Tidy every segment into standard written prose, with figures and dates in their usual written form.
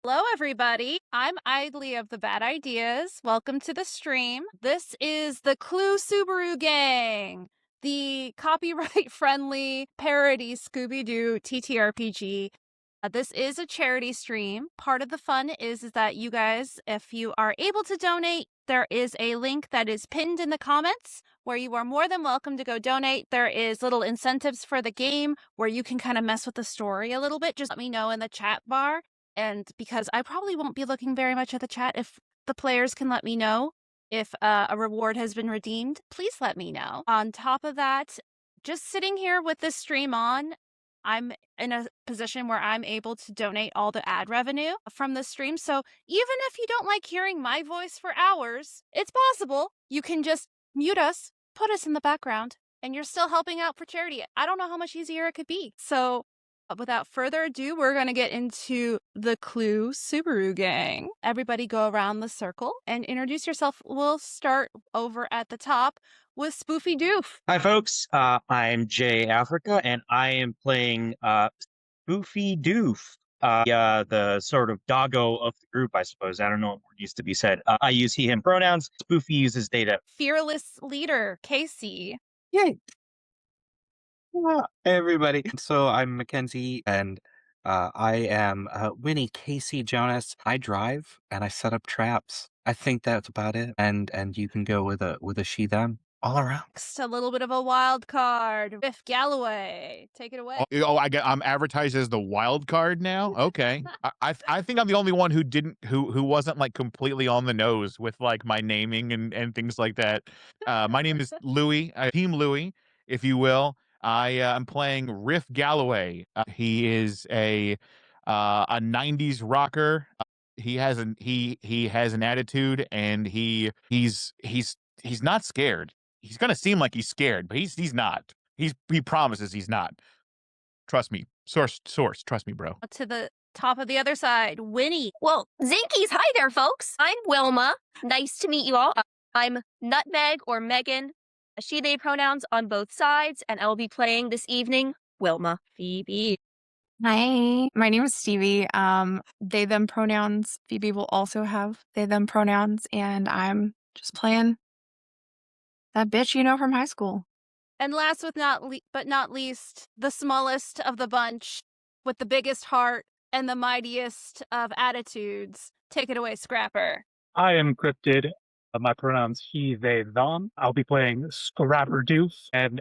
Hello, everybody. I'm Idly of the Bad Ideas. Welcome to the stream. This is the Clue Subaru Gang, the copyright-friendly parody Scooby-Doo TTRPG. This is a charity stream. Part of the fun is that you guys, if you are able to donate, there is a link that is pinned in the comments where you are more than welcome to go donate. There is little incentives for the game where you can kind of mess with the story a little bit. Just let me know in the chat bar. And because I probably won't be looking very much at the chat, if the players can let me know if a reward has been redeemed, please let me know. On top of that, just sitting here with this stream on, I'm in a position where I'm able to donate all the ad revenue from the stream. So even if you don't like hearing my voice for hours, it's possible. You can just mute us, put us in the background, and you're still helping out for charity. I don't know how much easier it could be. So without further ado, we're going to get into the Clue Subaru Gang. Everybody go around the circle and introduce yourself. We'll start over at the top with Spoofy Doof. Hi, folks. I'm Jay Africa, and I am playing Spoofy Doof, the sort of doggo of the group, I suppose. I don't know what needs to be said. I use he, him pronouns. Spoofy uses data. Fearless leader, Casey. Yay. Hey, everybody. So I'm Mackenzie, and I am Winnie Casey Jonas. I drive and I set up traps. I think that's about it. And you can go with a she them all around. Next, a little bit of a wild card. Biff Galloway, take it away. I'm advertised as the wild card now. Okay, I think I'm the only one who wasn't like completely on the nose with like my naming and things like that. My name is Louie, Team Louie, if you will. I'm playing Riff Galloway. He is a 90s rocker. He has an attitude, and he's not scared. He's gonna seem like he's scared, but he's not. He promises he's not. Trust me. Source. Trust me, bro. To the top of the other side, Winnie. Well, Zinkies, hi there, folks. I'm Wilma. Nice to meet you all. I'm Nutmeg or Megan, she, they pronouns on both sides, and I'll be playing this evening Wilma. Phoebe. Hi, my name is Stevie. They, them pronouns. Phoebe will also have they, them pronouns, and I'm just playing that bitch you know from high school. And last but not least, the smallest of the bunch with the biggest heart and the mightiest of attitudes. Take it away, Scrapper. I am Cryptid. My pronouns he, they, them. I'll be playing Scrapper Doof, and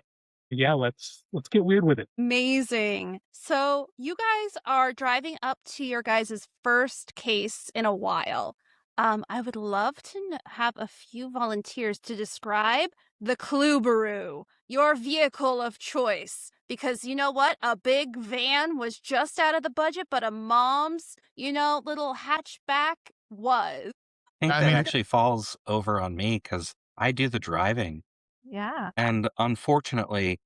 yeah, let's get weird with it. Amazing. So you guys are driving up to your guys' first case in a while. I would love to have a few volunteers to describe the Cluebaroo, your vehicle of choice. Because you know what? A big van was just out of the budget, but a mom's, little hatchback was. I think that actually falls over on me because I do the driving. Yeah. And unfortunately,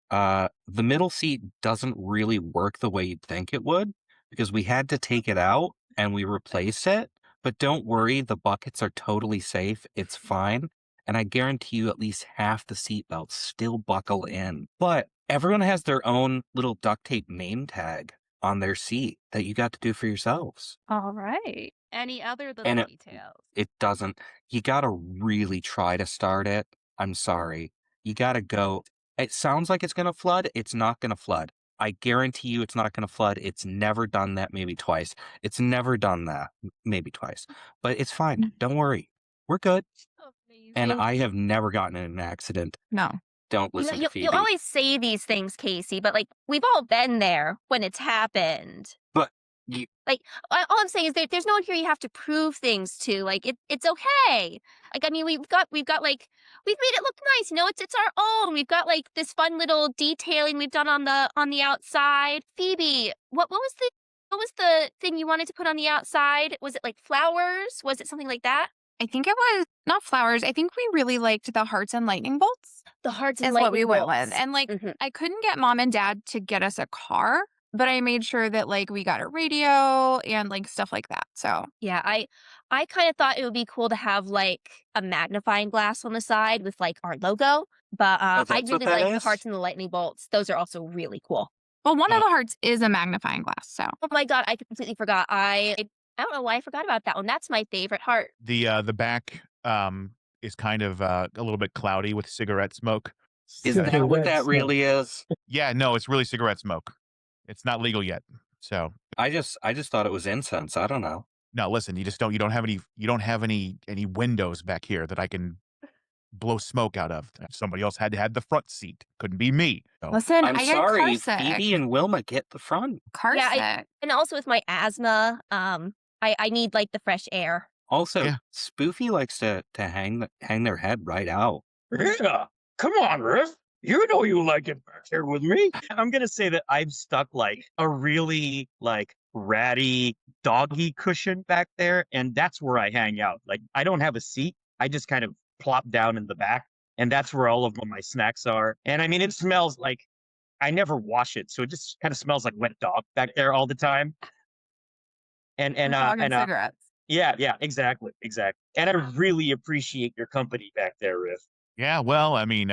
the middle seat doesn't really work the way you'd think it would because we had to take it out and we replaced it. But don't worry, the buckets are totally safe. It's fine. And I guarantee you at least half the seatbelts still buckle in. But everyone has their own little duct tape name tag on their seat that you got to do for yourselves. All right. Any other little details? It doesn't. You got to really try to start it. I'm sorry. You got to go. It sounds like it's going to flood. It's not going to flood. I guarantee you it's not going to flood. It's never done that, maybe twice. It's never done that, maybe twice. But it's fine. Don't worry. We're good. Amazing. And I have never gotten in an accident. No. Don't listen to Phoebe. You always say these things, Casey, but like we've all been there when it's happened. But all I'm saying is that there's no one here you have to prove things to. Like it's okay. Like I mean, we've made it look nice. It's our own. We've got like this fun little detailing we've done on the outside. Phoebe, what was the thing you wanted to put on the outside? Was it like flowers? Was it something like that? I think it was not flowers. I think we really liked the hearts and lightning bolts. The hearts and is lightning what we bolts. went with. And like I couldn't get mom and dad to get us a car, but I made sure that like we got a radio and like stuff like that. So yeah, I kind of thought it would be cool to have like a magnifying glass on the side with like our logo. But I really like the hearts and the lightning bolts. Those are also really cool. Well, one of the hearts is a magnifying glass. So oh my god, I completely forgot. I I don't know why I forgot about that one. That's my favorite heart. The back is kind of a little bit cloudy with cigarette smoke. Is Because- that what Cigarette that smoke. really is? Yeah, no, it's really cigarette smoke. It's not legal yet. So I just thought it was incense. I don't know. no, listen, you don't have any windows back here that I can blow smoke out of. Somebody else had to have the front seat. Couldn't be me. So, Listen, I'm I get sorry, car sick. Phoebe and Wilma get the front. Car Yeah, sick. And also with my asthma, I need like the fresh air. Also, Yeah. Spoofy likes to hang their head right out. Yeah, come on, Riff. You know you like it back here with me. I'm gonna say that I've stuck like a really like ratty doggy cushion back there, and that's where I hang out. Like I don't have a seat. I just kind of plop down in the back, and that's where all of my snacks are. And I mean, it smells like I never wash it, so it just kind of smells like wet dog back there all the time. And Dog and cigarettes. yeah, exactly. And I really appreciate your company back there, Riff. yeah, well, I mean,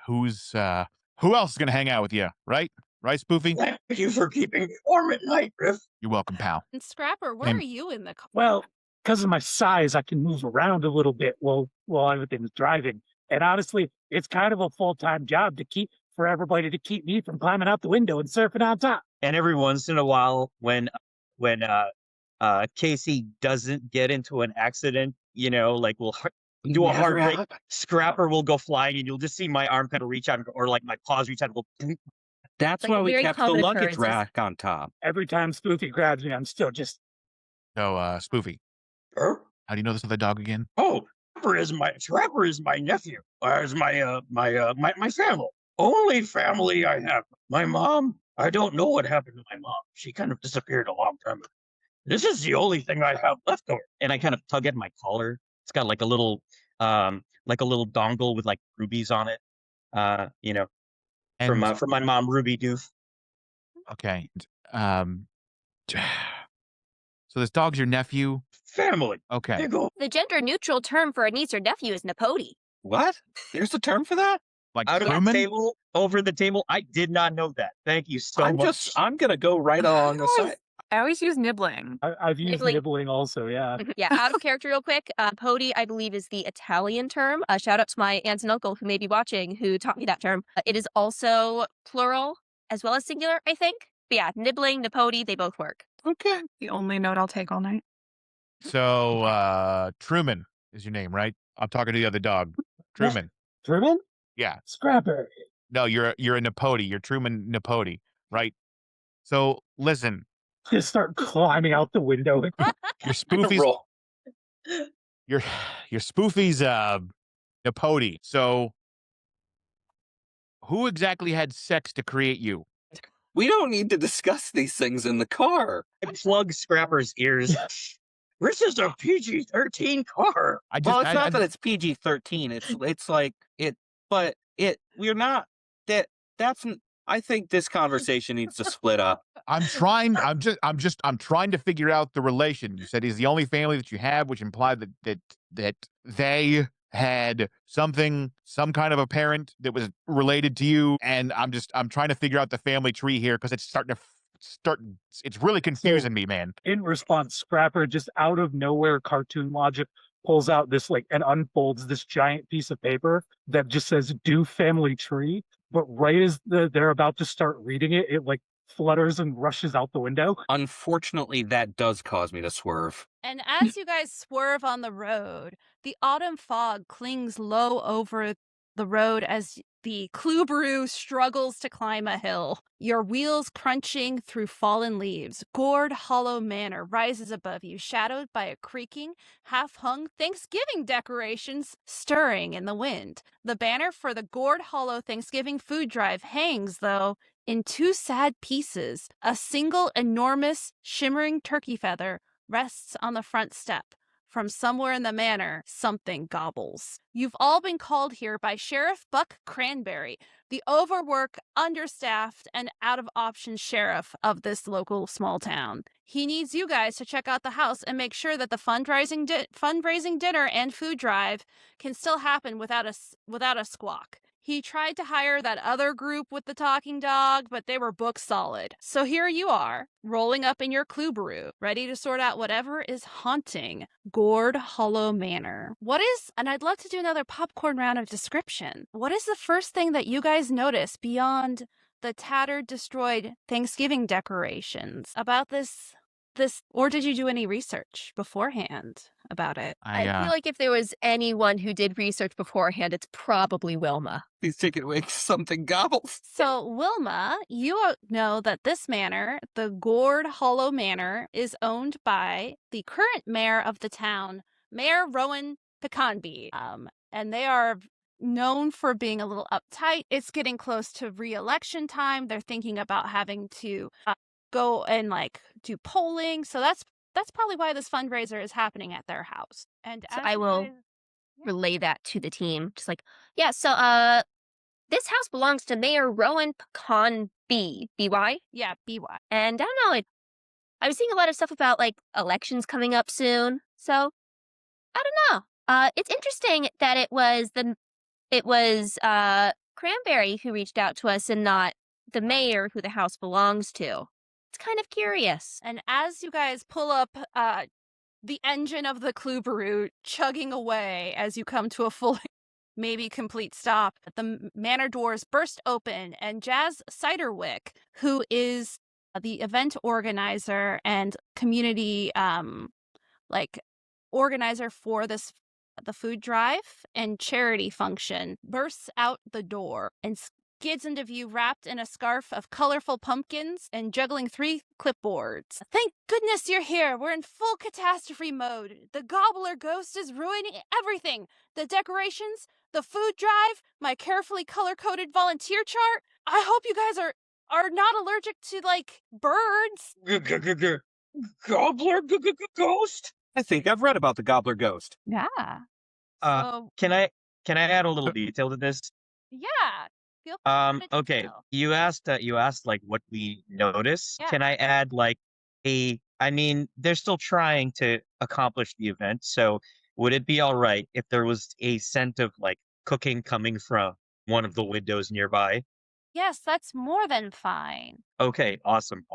who else is gonna hang out with you, right? Right, Spoofy? Thank you for keeping me warm at night, Riff. You're welcome, pal. And Scrapper, where And- are you in the car? Well, because of my size, I can move around a little bit while everything's driving. And honestly, it's kind of a full-time job for everybody to keep me from climbing out the window and surfing on top. And every once in a while, when Casey doesn't get into an accident, you know, like we'll do a hard break, Scrapper will go flying, and you'll just see my arm kind of reach out, or like my paws reach out and go. Boom. That's Like why a we very kept the common luggage occurrence. rack on top. Every time Spoofy grabs me, I'm still just So, Spoofy, Er? how do you know this other dog again? Oh, Scrapper is my nephew. Is my family. Only family I have. My mom. I don't know what happened to my mom. She kind of disappeared a long time ago. This is the only thing I have left over. And I kind of tug at my collar. It's got like a little dongle with like rubies on it. You know, And from my mom, Ruby Doof. okay, so this dog's your nephew. Family. Okay, They go The gender neutral term for a niece or nephew is Nepoti. What? There's a term for that? like out of the Truman. table, over the table. I did not know that. Thank you so much. I'm gonna go right along the side. I always use nibbling. I've used Nibbling. nibbling also, yeah. Yeah, out of character real quick. Podi, I believe, is the Italian term. Shout out to my aunt and uncle who may be watching who taught me that term. It is also plural as well as singular, I think. But yeah, nibbling, Nepoti, they both work. Okay. The only note I'll take all night. So, Truman is your name, right? I'm talking to the other dog. Truman. Truman? Yeah. Scrapper. No, you're a Nepoti. You're Truman Nepoti, right? So, listen, Just start climbing out the window. your Spoofy's Roll. your Spoofy's Nepoti. So, who exactly had sex to create you? We don't need to discuss these things in the car. I plug Scrapper's ears. This is a PG-13 car. I just Well, it's I- not I- that it's PG-13. It's like it, but we're not that. I think this conversation needs to split up. I'm trying to figure out the relation. You said he's the only family that you have, which implied that they had some kind of a parent that was related to you, and I'm trying to figure out the family tree here because it's it's really confusing me, man. In response, Scrapper, just out of nowhere, cartoon logic, pulls out this and unfolds this giant piece of paper that just says "Do Family Tree." But right as they're about to start reading it, it flutters and rushes out the window. Unfortunately, that does cause me to swerve. And as you guys swerve on the road, the autumn fog clings low over the road as the Kluberu struggles to climb a hill. Your wheels crunching through fallen leaves. Gourd Hollow Manor rises above you, shadowed by a creaking, half-hung Thanksgiving decorations stirring in the wind. The banner for the Gourd Hollow Thanksgiving food drive hangs, though, in two sad pieces. A single enormous, shimmering turkey feather rests on the front step. From somewhere in the manor, something gobbles. You've all been called here by Sheriff Buck Cranberry, the overworked, understaffed, and out-of-option sheriff of this local small town. He needs you guys to check out the house and make sure that the fundraising dinner and food drive can still happen without a squawk. He tried to hire that other group with the talking dog, but they were book solid. So here you are, rolling up in your Kluberu, ready to sort out whatever is haunting Gourd Hollow Manor. What is, and I'd love to do another popcorn round of description. What is the first thing that you guys notice beyond the tattered, destroyed Thanksgiving decorations about this, or did you do any research beforehand about it? I feel like if there was anyone who did research beforehand, it's probably Wilma. These chicken wings, something gobbles. So, Wilma, you know that this manor, the Gourd Hollow Manor, is owned by the current mayor of the town, Mayor Rowan Pecanby. And they are known for being a little uptight. It's getting close to re-election time. They're thinking about having to go and like do polling. So that's probably why this fundraiser is happening at their house. And So as I you will guys- relay that to the team. Just like, yeah, so this house belongs to Mayor Rowan Pecanby. BY? Yeah, BY. And I don't know, I was seeing a lot of stuff about like elections coming up soon. So I don't know. It's interesting that it was Cranberry who reached out to us and not the mayor who the house belongs to. It's kind of curious. And as you guys pull up the engine of the Kluberu chugging away as you come to a full, maybe complete stop, the manor doors burst open, and Jazz Ciderwick, who is the event organizer and community organizer for the food drive and charity function, bursts out the door and skids into view wrapped in a scarf of colorful pumpkins and juggling 3 clipboards. Thank goodness you're here. We're in full catastrophe mode. The Gobbler ghost is ruining everything. The decorations, the food drive, my carefully color-coded volunteer chart. I hope you guys are not allergic to, like, birds. Gobbler ghost? I think I've read about the Gobbler ghost. Yeah. So, Can I add a little detail to this? yeah. Feel free to add a Okay. detail. You asked like what we notice. Yeah. Can I add like I mean, they're still trying to accomplish the event, so would it be all right if there was a scent of like cooking coming from one of the windows nearby? Yes, that's more than fine. Okay, awesome.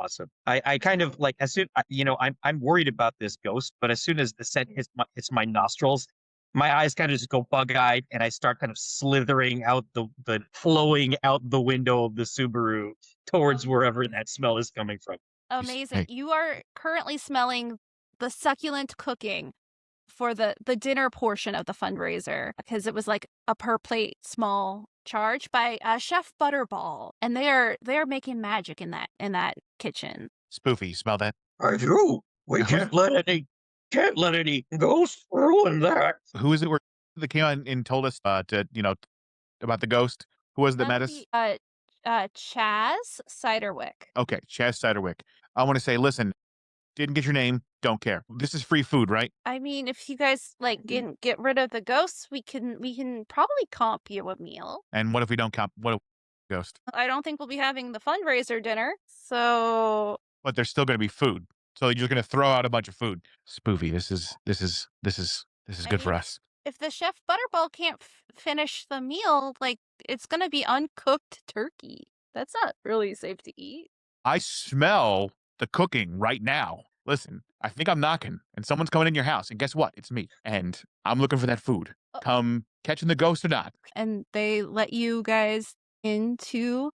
I kind of like as soon I'm worried about this ghost, but as soon as the scent hits my nostrils, my eyes kind of just go bug-eyed, and I start kind of slithering out the flowing out the window of the Subaru towards wherever that smell is coming from. Amazing. Hey. You are currently smelling the succulent cooking for the dinner portion of the fundraiser, because it was like a per plate small charge by Chef Butterball, and they are making magic in that kitchen. Spoofy, you smell that? I do. We can't let any ghosts ruin that. Who is it that came on and told us about the ghost? Who was it that met us? Chaz Ciderwick. Okay, Chaz Ciderwick. I want to say, listen, didn't get your name, don't care. This is free food, right? I mean, if you guys like get rid of the ghosts, we can probably comp you a meal. And what if we don't count? What if ghost? I don't think we'll be having the fundraiser dinner, so But there's still going to be food. So you're going to throw out a bunch of food. Spoofy, this is I good for mean, us. if the Chef Butterball can't finish the meal, like, it's gonna be uncooked turkey. That's not really safe to eat. I smell the cooking right now. Listen, I think I'm knocking, and someone's coming in your house, and guess what? It's me, and I'm looking for that food. Oh. Come catching the ghost or not. And they let you guys into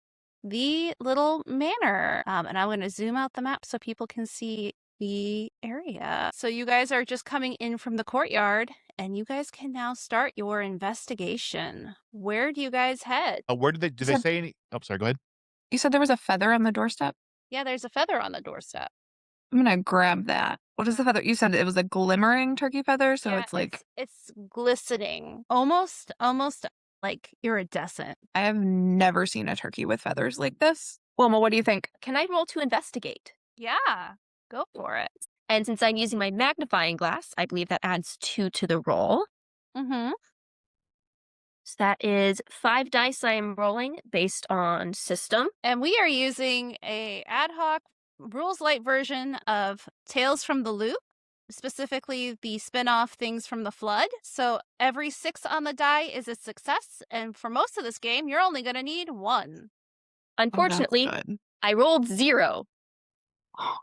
the little manor. And I'm gonna zoom out the map so people can see the area. So you guys are just coming in from the courtyard, and you guys can now start your investigation. Where do you guys head? Where did they say any? Oh, sorry. Go ahead. You said there was a feather on the doorstep? Yeah, there's a feather on the doorstep. I'm going to grab that. What is the feather? You said it was a glimmering turkey feather, so Yeah, it's like it's glistening, almost like iridescent. I have never seen a turkey with feathers like this. Wilma, what do you think? Can I roll to investigate? Yeah, go for it. And since I'm using my magnifying glass, I believe that adds 2 to the roll. Mm-hmm. So that is 5 dice I am rolling based on system. And we are using a ad hoc rules light version of Tales from the Loop. specifically the spin-off things from the flood. So every 6 on the die is a success, and for most of this game, you're only going to need 1. Unfortunately, good. I rolled 0. Oh,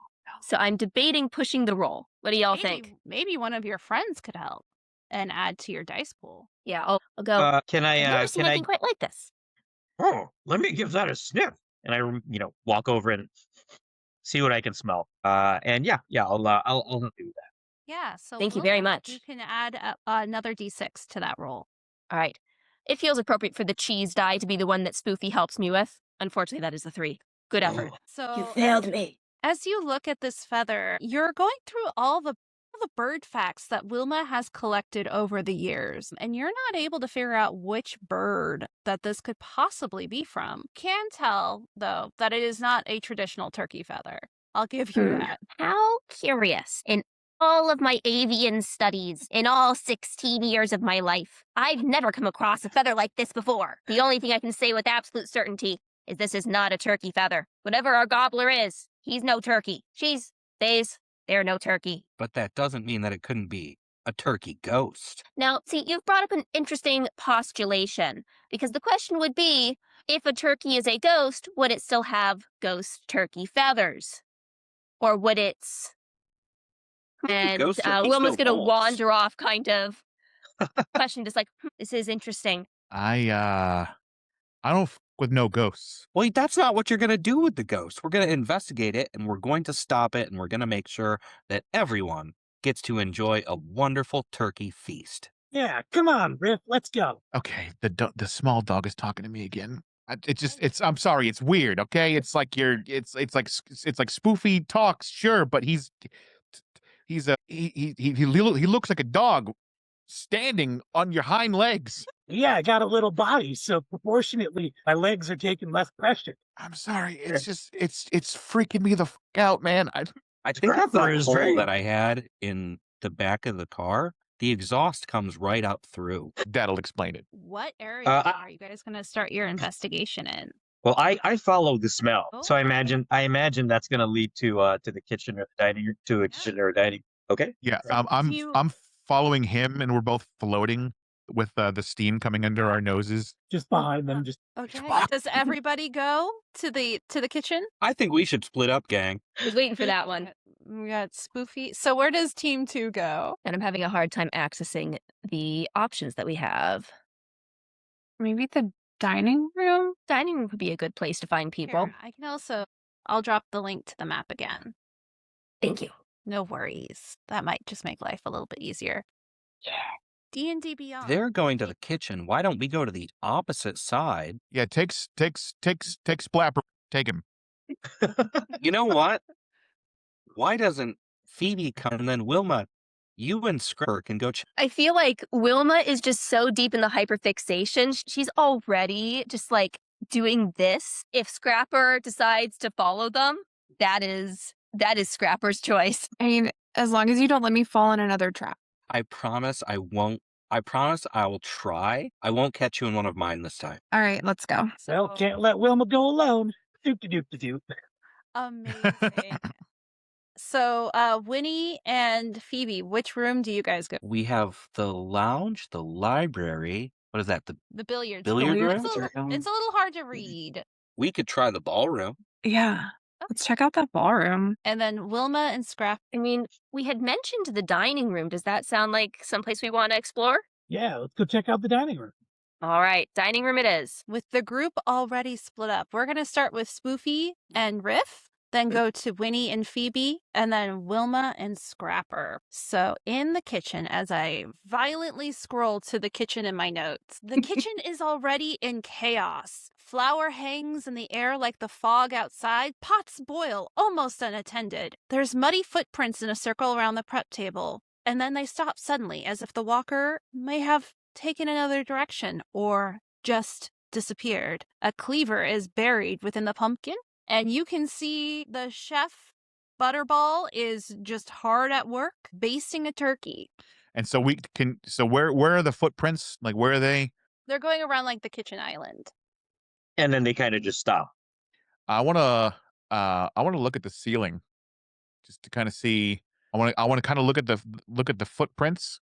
So I'm debating pushing the roll. What do y'all think? Maybe one of your friends could help and add to your dice pool. Yeah, I'll go. Can I've never I? seen anything quite like this. Oh, let me give that a sniff. And I, walk over and see what I can smell. And yeah, I'll help you with that. Yeah, so Thank you very Wilma, much. You can add another d6 to that roll. All right. It feels appropriate for the cheese die to be the one that Spoofy helps me with. Unfortunately, that is a 3. Good effort. So me. as you look at this feather, you're going through all the bird facts that Wilma has collected over the years, and you're not able to figure out which bird that this could possibly be from. Can tell, though, that it is not a traditional turkey feather. I'll give you that. How curious. In all of my avian studies, in all 16 years of my life, I've never come across a feather like this before. The only thing I can say with absolute certainty is this is not a turkey feather. Whatever our gobbler is, he's no turkey. They're no turkey. But that doesn't mean that it couldn't be a turkey ghost. Now, see, you've brought up an interesting postulation, because the question would be, if a turkey is a ghost, would it still have ghost turkey feathers? Or would it's... And Ghost turkeys Wilma's no going to balls. wander off kind of question, just like, this is interesting. I don't f with no ghosts. Well, that's not what you're going to do with the ghost. We're going to investigate it, and we're going to stop it, and we're going to make sure that everyone gets to enjoy a wonderful turkey feast. Yeah, come on, Riff, let's go. Okay, the small dog is talking to me again. I'm sorry, it's weird. Okay, it's like it's like Spoofy talks, sure, but he looks like a dog standing on your hind legs. Yeah, I got a little body, so proportionately, my legs are taking less pressure. I'm sorry, it's just it's freaking me the fuck out, man. I think it's Scrapper the is hole very- that I had in the back of the car. The exhaust comes right up through. That'll explain it. What area are you guys going to start your investigation in? Well, I follow the smell, so I Oh. imagine that's going to lead to the kitchen or the dining, to a kitchen or a dining. Okay. Yeah, You- I'm following him, and we're both floating with the steam coming under our noses. Just behind them, just Okay. Fuck. Does everybody go to the kitchen? I think we should split up, gang. I was waiting for that one. We got Spoofy. So where does Team 2 go? And I'm having a hard time accessing the options that we have. maybe the dining room? Dining room would be a good place to find people. Here, I can also. I'll drop the link to the map again. Thank you. No worries. That might just make life a little bit easier. Yeah. D&D Beyond. They're going to the kitchen. Why don't we go to the opposite side? Yeah, take Splapper, take him. You know what? Why doesn't Phoebe come and then Wilma, you and Scrapper can go check. I feel like Wilma is just so deep in the hyperfixation. She's already just like doing this. If Scrapper decides to follow them, that is Scrapper's choice. I mean, as long as you don't let me fall in another trap. I promise I won't. I promise I will try. I won't catch you in one of mine this time. All right, let's go. well, can't let Wilma go alone. Doop de doop de doop. Amazing. So, Winnie and Phoebe, which room do you guys go? We have the lounge, the library. What is that? The billiards. Billiard room. room? It's a little hard to read. We could try the ballroom. Yeah. Let's check out that ballroom. And then Wilma and Scrap. I mean, we had mentioned the dining room. Does that sound like someplace we want to explore? Yeah, let's go check out the dining room. All right, dining room it is. With the group already split up, we're going to start with Spoofy and Riff, then go to Winnie and Phoebe, and then Wilma and Scrapper. So in the kitchen, as I violently scroll to the kitchen in my notes, the kitchen is already in chaos. Flour hangs in the air like the fog outside. Pots boil, almost unattended. There's muddy footprints in a circle around the prep table. And then they stop suddenly, as if the walker may have taken another direction or just disappeared. A cleaver is buried within the pumpkin, and you can see the chef Butterball is just hard at work basting a turkey. And so we can. So where are the footprints? Like, where are they? They're going around like the kitchen island. And then they kind of just stop. I wanna look at the ceiling, just to kind of see I want to kind of look at the footprints,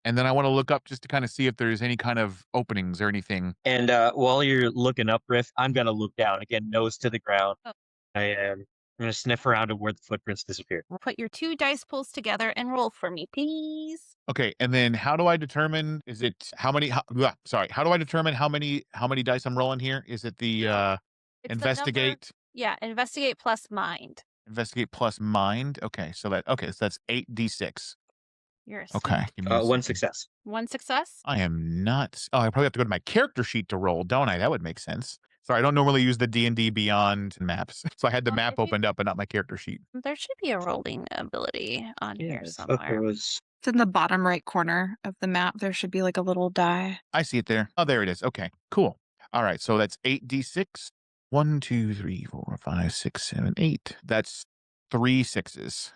and then I want to look up just to kind of see if there's any kind of openings or anything. And while you're looking up, Riff, I'm gonna look down again, nose to the ground. Oh. I am. I'm gonna sniff around to where the footprints disappear. Put your 2 dice pulls together and roll for me, please. Okay, and then how do I determine? Is it how many? Sorry, how do I determine how many dice I'm rolling here? Is it the It's the number. investigate? Yeah, investigate plus mind. Investigate plus mind. Okay, so that's 8d6. You're a Okay, give me a One second. success. 1 success. I am not. Oh, I probably have to go to my character sheet to roll, don't I? That would make sense. Sorry, I don't normally use the D&D Beyond maps, so I had the map If you- opened up, but not my character sheet. There should be a rolling ability on Yeah, here I thought somewhere. there was. It's in the bottom right corner of the map. There should be like a little die. I see it there. Oh, there it is. Okay, cool. All right, so that's 8d6. 1, 2, 3, 4, 5, 6, 7, 8. That's 3 6s.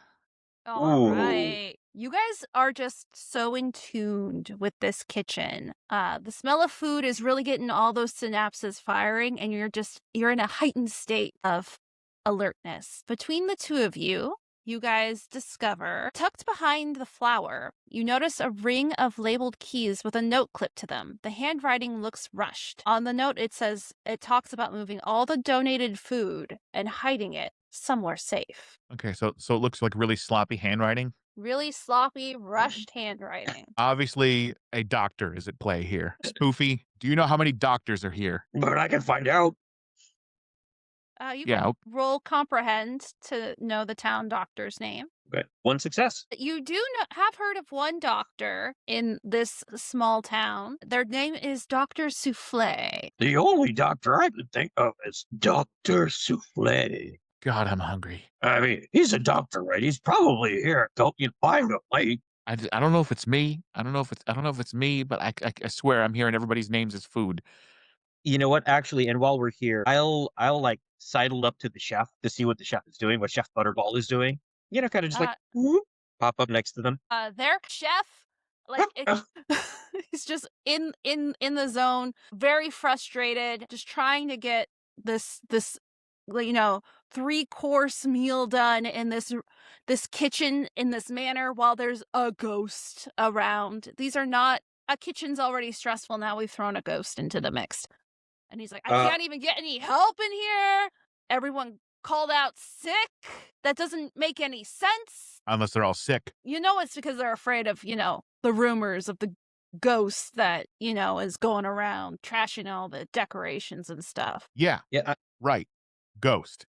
All Ooh. right. You guys are just so in tuned with this kitchen. The smell of food is really getting all those synapses firing, and you're in a heightened state of alertness. Between the two of you, you guys discover, tucked behind the flower, you notice a ring of labeled keys with a note clipped to them. The handwriting looks rushed. On the note, it talks about moving all the donated food and hiding it somewhere safe. Okay, so it looks like really sloppy handwriting. Really sloppy, rushed handwriting. Obviously, a doctor is at play here. Spoofy, do you know how many doctors are here? But I can find out. You Yeah, can roll comprehend to know the town doctor's name. Okay. 1 success. You do have heard of one doctor in this small town. Their name is Dr. Souffle. The only doctor I could think of is Dr. Souffle. God, I'm hungry. I mean, he's a doctor, right? He's probably here. Don't you find him late? I don't know if it's me. I don't know if it's me, but I swear I'm hearing everybody's names as food. You know what? Actually, and while we're here, I'll like sidle up to the chef to see what the chef is doing, what Chef Butterball is doing. You know, kind of just like whoop, pop up next to them. Their chef, like he's just in the zone, very frustrated, just trying to get this 3-course meal done in this kitchen in this manner while there's a ghost around. These are not a kitchen's already stressful. Now we've thrown a ghost into the mix. And he's like, I can't even get any help in here. Everyone called out sick. That doesn't make any sense. Unless they're all sick. You know, it's because they're afraid of, the rumors of the ghost that, is going around trashing all the decorations and stuff. Yeah. Yeah. Right. Ghost.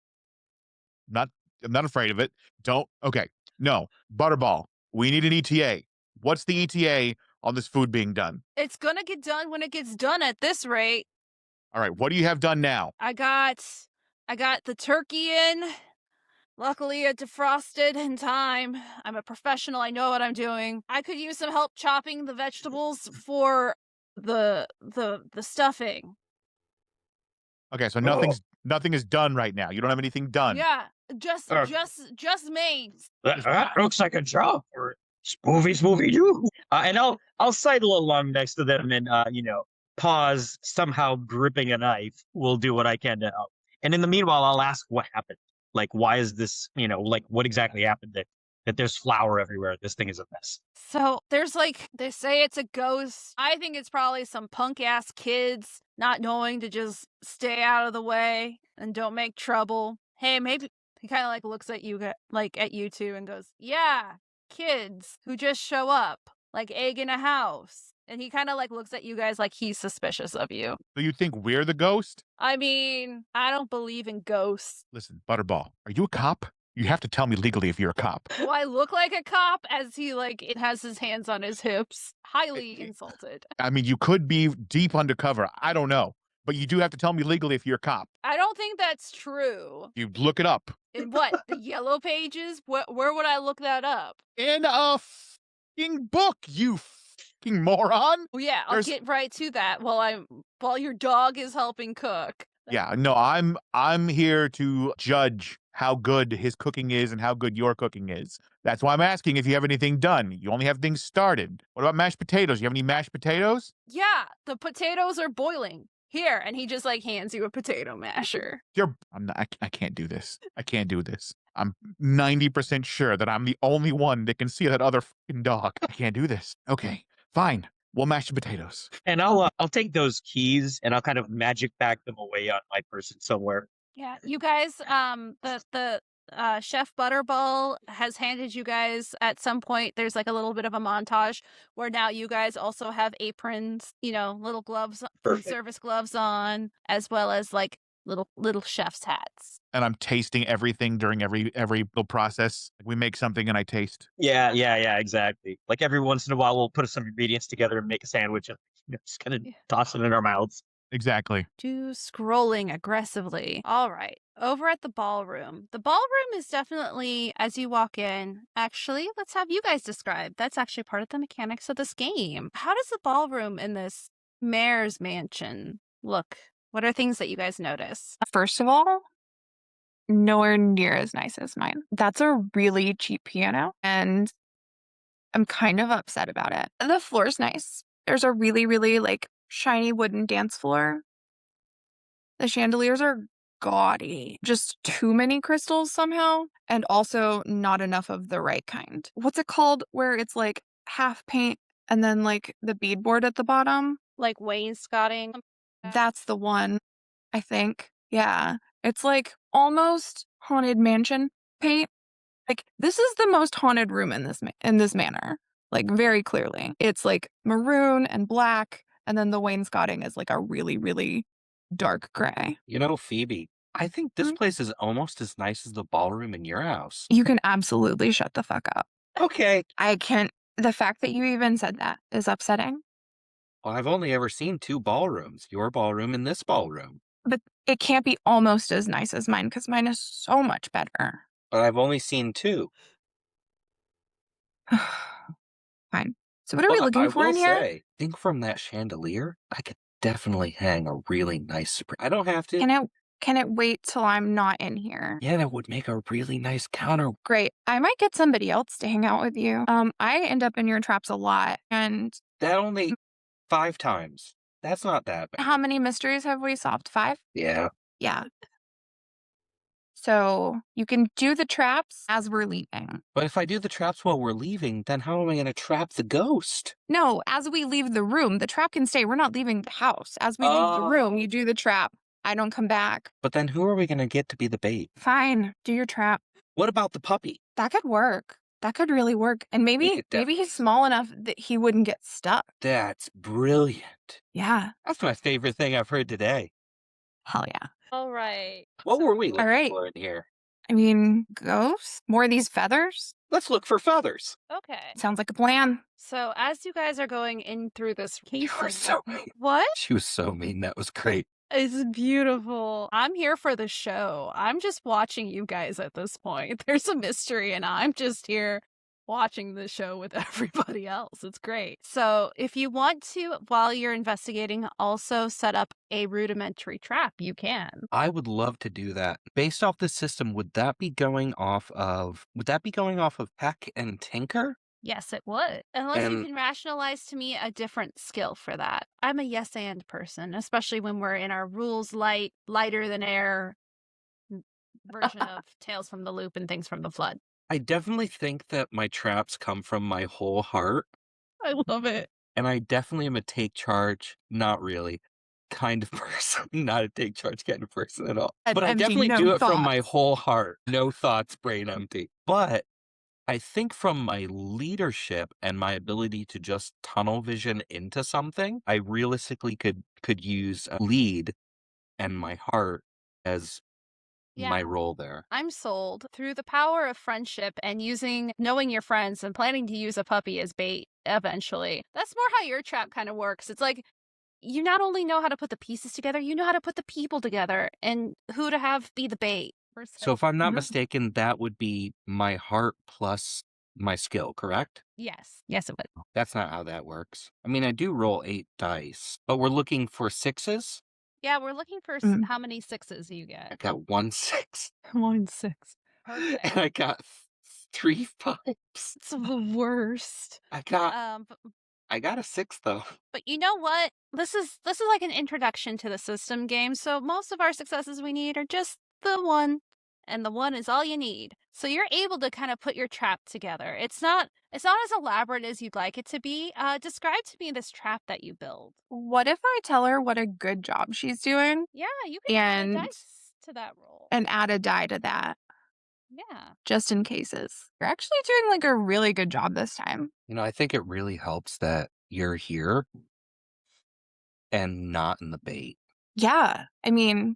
I'm not afraid of it. Okay. No. Butterball. We need an ETA. What's the ETA on this food being done? It's gonna get done when it gets done at this rate. All right. What do you have done now? I got the turkey in. Luckily, it defrosted in time. I'm a professional. I know what I'm doing. I could use some help chopping the vegetables for the stuffing. Okay, so nothing is done right now. You don't have anything done. Yeah, just me. That looks like a job for Spoofy Doo. And I'll sidle along next to them and pause, somehow gripping a knife. Will do what I can to help. And in the meanwhile, I'll ask what happened. Like, why is this? Like, what exactly happened? That there's flour everywhere. This thing is a mess. So there's they say it's a ghost. I think it's probably some punk ass kids not knowing to just stay out of the way and don't make trouble. Hey, maybe he kind of looks at you, at you two, and goes, "Yeah, kids who just show up, like egg in a house." And he kind of looks at you guys like he's suspicious of you. So you think we're the ghost? I mean, I don't believe in ghosts. Listen, Butterball, are you a cop? You have to tell me legally if you're a cop. Do I look like a cop? As he it has his hands on his hips, highly insulted. I mean, you could be deep undercover. I don't know. But you do have to tell me legally if you're a cop. I don't think that's true. You look it up. In what? The yellow pages? Where would I look that up? In a fucking book, you fucking moron. Well, yeah, I'll get right to that while your dog is helping cook. Yeah, no, I'm here to judge how good his cooking is and how good your cooking is. That's why I'm asking if you have anything done. You only have things started. What about mashed potatoes? You have any mashed potatoes? Yeah, the potatoes are boiling. Here, and he just like hands you a potato masher. I can't do this. I can't do this. I'm 90% sure that I'm the only one that can see that other fucking dog. I can't do this. Okay, fine. We'll mash the potatoes. And I'll take those keys and I'll kind of magic back them away on my person somewhere. Yeah, you guys, the Chef Butterball has handed you guys at some point. There's like a little bit of a montage where now you guys also have aprons, little gloves, food Perfect. service gloves on, as well as like little chef's hats. And I'm tasting everything during every little process. We make something and I taste. Yeah, exactly. Like every once in a while, we'll put some ingredients together and make a sandwich and just kind of toss it in our mouths. Exactly. Do scrolling aggressively. All right. Over at the ballroom. The ballroom is definitely, as you walk in, actually, let's have you guys describe. That's actually part of the mechanics of this game. How does the ballroom in this mayor's mansion look? What are things that you guys notice? First of all, nowhere near as nice as mine. That's a really cheap piano, and I'm kind of upset about it. The floor's nice. There's a really, really like shiny wooden dance floor. The chandeliers are gaudy. Just too many crystals somehow, and also not enough of the right kind. What's it called where it's like half paint and then like the beadboard at the bottom? Like wainscoting? That's the one, I think. Yeah. It's like almost haunted mansion paint. Like this is the most haunted room in this manor. Like very clearly. It's like maroon and black, and then the wainscoting is like a really, really dark gray. Phoebe, I think this place is almost as nice as the ballroom in your house. You can absolutely shut the fuck up. Okay. I can't. The fact that you even said that is upsetting. Well, I've only ever seen 2 ballrooms, your ballroom and this ballroom. But it can't be almost as nice as mine because mine is so much better. But I've only seen 2. Fine. So what are we looking for in here? I think from that chandelier, I could definitely hang a really nice I don't have to. Can it wait till I'm not in here? Yeah, that would make a really nice counter. Great. I might get somebody else to hang out with you. I end up in your traps a lot. And That only 5 times. That's not that bad. how many mysteries have we solved? 5? Yeah. Yeah. So you can do the traps as we're leaving. But if I do the traps while we're leaving, then how am I going to trap the ghost? No, as we leave the room, the trap can stay. We're not leaving the house. As we leave the room, you do the trap. I don't come back. But then who are we going to get to be the bait? Fine, do your trap. What about the puppy? That could work. That could really work. And maybe he's small enough that he wouldn't get stuck. That's brilliant. Yeah. That's my favorite thing I've heard today. Hell yeah. All right. What were we looking right. for in here? I mean, ghosts? More of these feathers? Let's look for feathers. Okay. Sounds like a plan. So as you guys are going in through this You were so mean. What? She was so mean. That was great. It's beautiful. I'm here for the show. I'm just watching you guys at this point. There's a mystery, and I'm just here watching the show with everybody else. It's great. So if you want to, while you're investigating, also set up a rudimentary trap, you can. I would love to do that. Based off this system, would that be going off of Peck and Tinker? Yes, it would. Unless you can rationalize to me a different skill for that. I'm a yes and person, especially when we're in our rules lighter than air version of Tales from the Loop and Things from the Flood. I definitely think that my traps come from my whole heart. I love it. And I definitely am a take charge, not really, kind of person. Not a take charge kind of person at all. But I definitely do it from my whole heart. No thoughts, brain empty. But I think from my leadership and my ability to just tunnel vision into something, I realistically could use a lead and my heart as my role there. I'm sold. Through the power of friendship and knowing your friends and planning to use a puppy as bait eventually. That's more how your trap kind of works. It's like you not only know how to put the pieces together, you know how to put the people together and who to have be the bait. So if I'm not mistaken, that would be my heart plus my skill, correct? Yes. Yes, it would. That's not how that works. I mean, I do roll 8 dice, but we're looking for 6s? Yeah, we're looking for how many 6s you get. I got 1 6. 1 6. Perfect. And I got 3 5s. It's the worst. I got I got a 6 though. But you know what? This is like an introduction to the system game, so most of our successes we need are just the one, and the one is all you need. So you're able to kind of put your trap together. It's not as elaborate as you'd like it to be. Describe to me this trap that you build. What if I tell her what a good job she's doing Yeah, you can add a and dice to that roll. add a die to that Yeah. just in cases? You're actually doing like a really good job this time. I think it really helps that you're here and not in the bait. Yeah. I mean,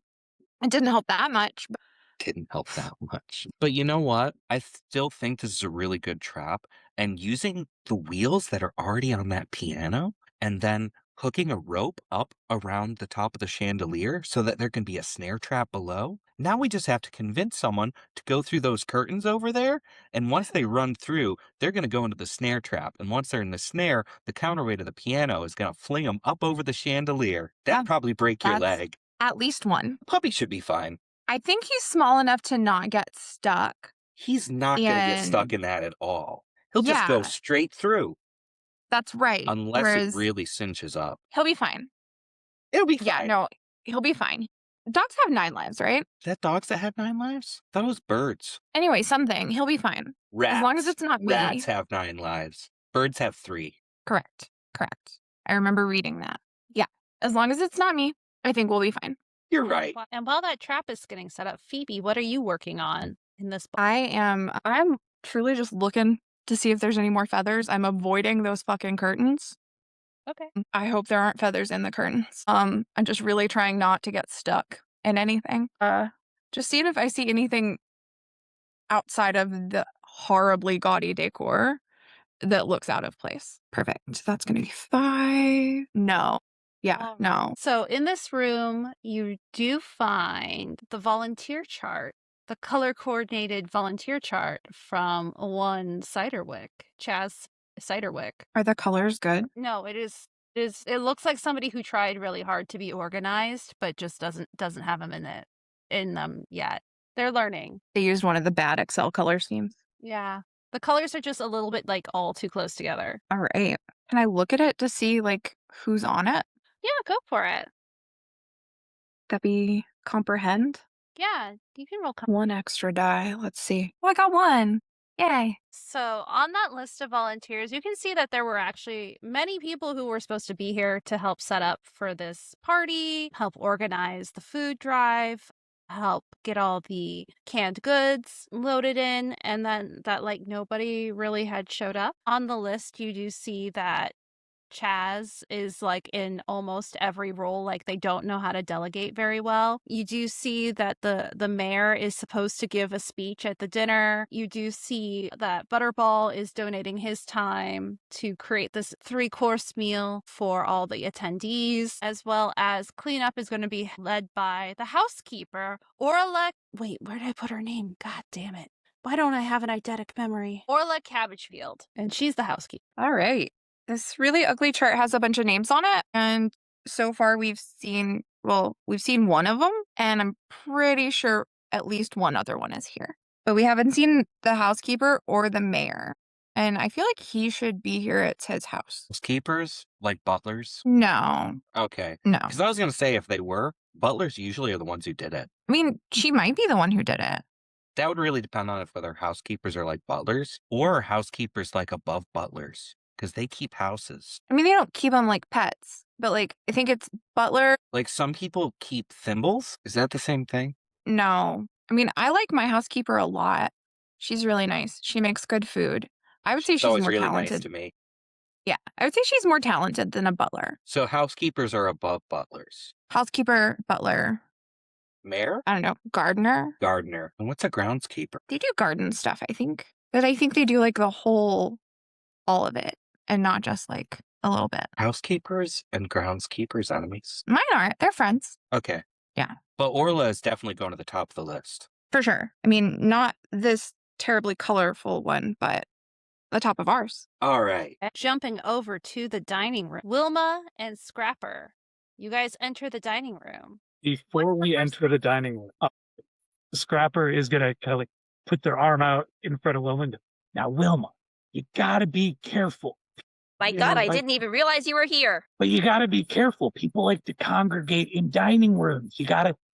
it didn't help that much. But Didn't help that much. But you know what? I still think this is a really good trap. And using the wheels that are already on that piano and then hooking a rope up around the top of the chandelier so that there can be a snare trap below. Now we just have to convince someone to go through those curtains over there. And once they run through, they're going to go into the snare trap. And once they're in the snare, the counterweight of the piano is going to fling them up over the chandelier. That'd probably break your that's leg. at least one. Puppy should be fine. I think he's small enough to not get stuck. He's not going to get stuck in that at all. He'll just go straight through. That's right. Unless it really cinches up. He'll be fine. It'll be fine. Yeah, no, he'll be fine. Dogs have 9 lives, right? Is that dogs that have 9 lives? I thought it was birds. Anyway, something. He'll be fine. Rats. As long as it's not me. Rats have 9 lives. Birds have 3. Correct. I remember reading that. Yeah. As long as it's not me, I think we'll be fine. You're right. And while that trap is getting set up, Phoebe, what are you working on in this book? I'm truly just looking to see if there's any more feathers. I'm avoiding those fucking curtains. Okay. I hope there aren't feathers in the curtains. I'm just really trying not to get stuck in anything. Just seeing if I see anything outside of the horribly gaudy decor that looks out of place. Perfect. That's going to be 5. No. Yeah, no. So in this room, you do find the volunteer chart, the color coordinated volunteer chart from one Ciderwick, Chaz Ciderwick. Are the colors good? No, it is. It looks like somebody who tried really hard to be organized, but just doesn't have them in them yet. They're learning. They used one of the bad Excel color schemes. Yeah, the colors are just a little bit like all too close together. All right. Can I look at it to see like who's on it? Yeah, go for it. That be comprehend? Yeah, you can roll. 1 extra die. Let's see. Oh, I got 1. Yay. So on that list of volunteers, you can see that there were actually many people who were supposed to be here to help set up for this party, help organize the food drive, help get all the canned goods loaded in, and then that like nobody really had showed up. On the list, you do see that Chaz is like in almost every role, like they don't know how to delegate very well. You do see that the mayor is supposed to give a speech at the dinner. You do see that Butterball is donating his time to create this 3-course meal for all the attendees, as well as cleanup is going to be led by the housekeeper, Orla. Wait, where did I put her name? God damn it. Why don't I have an eidetic memory? Orla Cabbagefield, and she's the housekeeper. All right. This really ugly chart has a bunch of names on it, and so far we've seen one of them, and I'm pretty sure at least one other one is here. But we haven't seen the housekeeper or the mayor, and I feel like he should be here. It's his house. Housekeepers? Like butlers? No. Okay. No. Because I was going to say if they were, butlers usually are the ones who did it. I mean, she might be the one who did it. That would really depend on if whether housekeepers are like butlers or housekeepers like above butlers. Because they keep houses. I mean, they don't keep them like pets, but like, I think it's butler. Like some people keep thimbles. Is that the same thing? No. I mean, I like my housekeeper a lot. She's really nice. She makes good food. I would say she's always more really talented. nice to me. Yeah, I would say she's more talented than a butler. So housekeepers are above butlers. Housekeeper, butler. Mayor? I don't know. Gardener? Gardener. And what's a groundskeeper? They do garden stuff, I think. But I think they do like all of it. And not just like a little bit. Housekeepers and groundskeepers enemies? Mine aren't. They're friends. Okay. Yeah. But Orla is definitely going to the top of the list. For sure. I mean, not this terribly colorful one, but the top of ours. All right. Jumping over to the dining room, Wilma and Scrapper, you guys enter the dining room. Before we enter the dining room, Scrapper is gonna kind of like put their arm out in front of Wilma. Now, Wilma, you gotta be careful. My You God, know, I like- didn't even realize you were here. But you gotta be careful. People like to congregate in dining rooms. We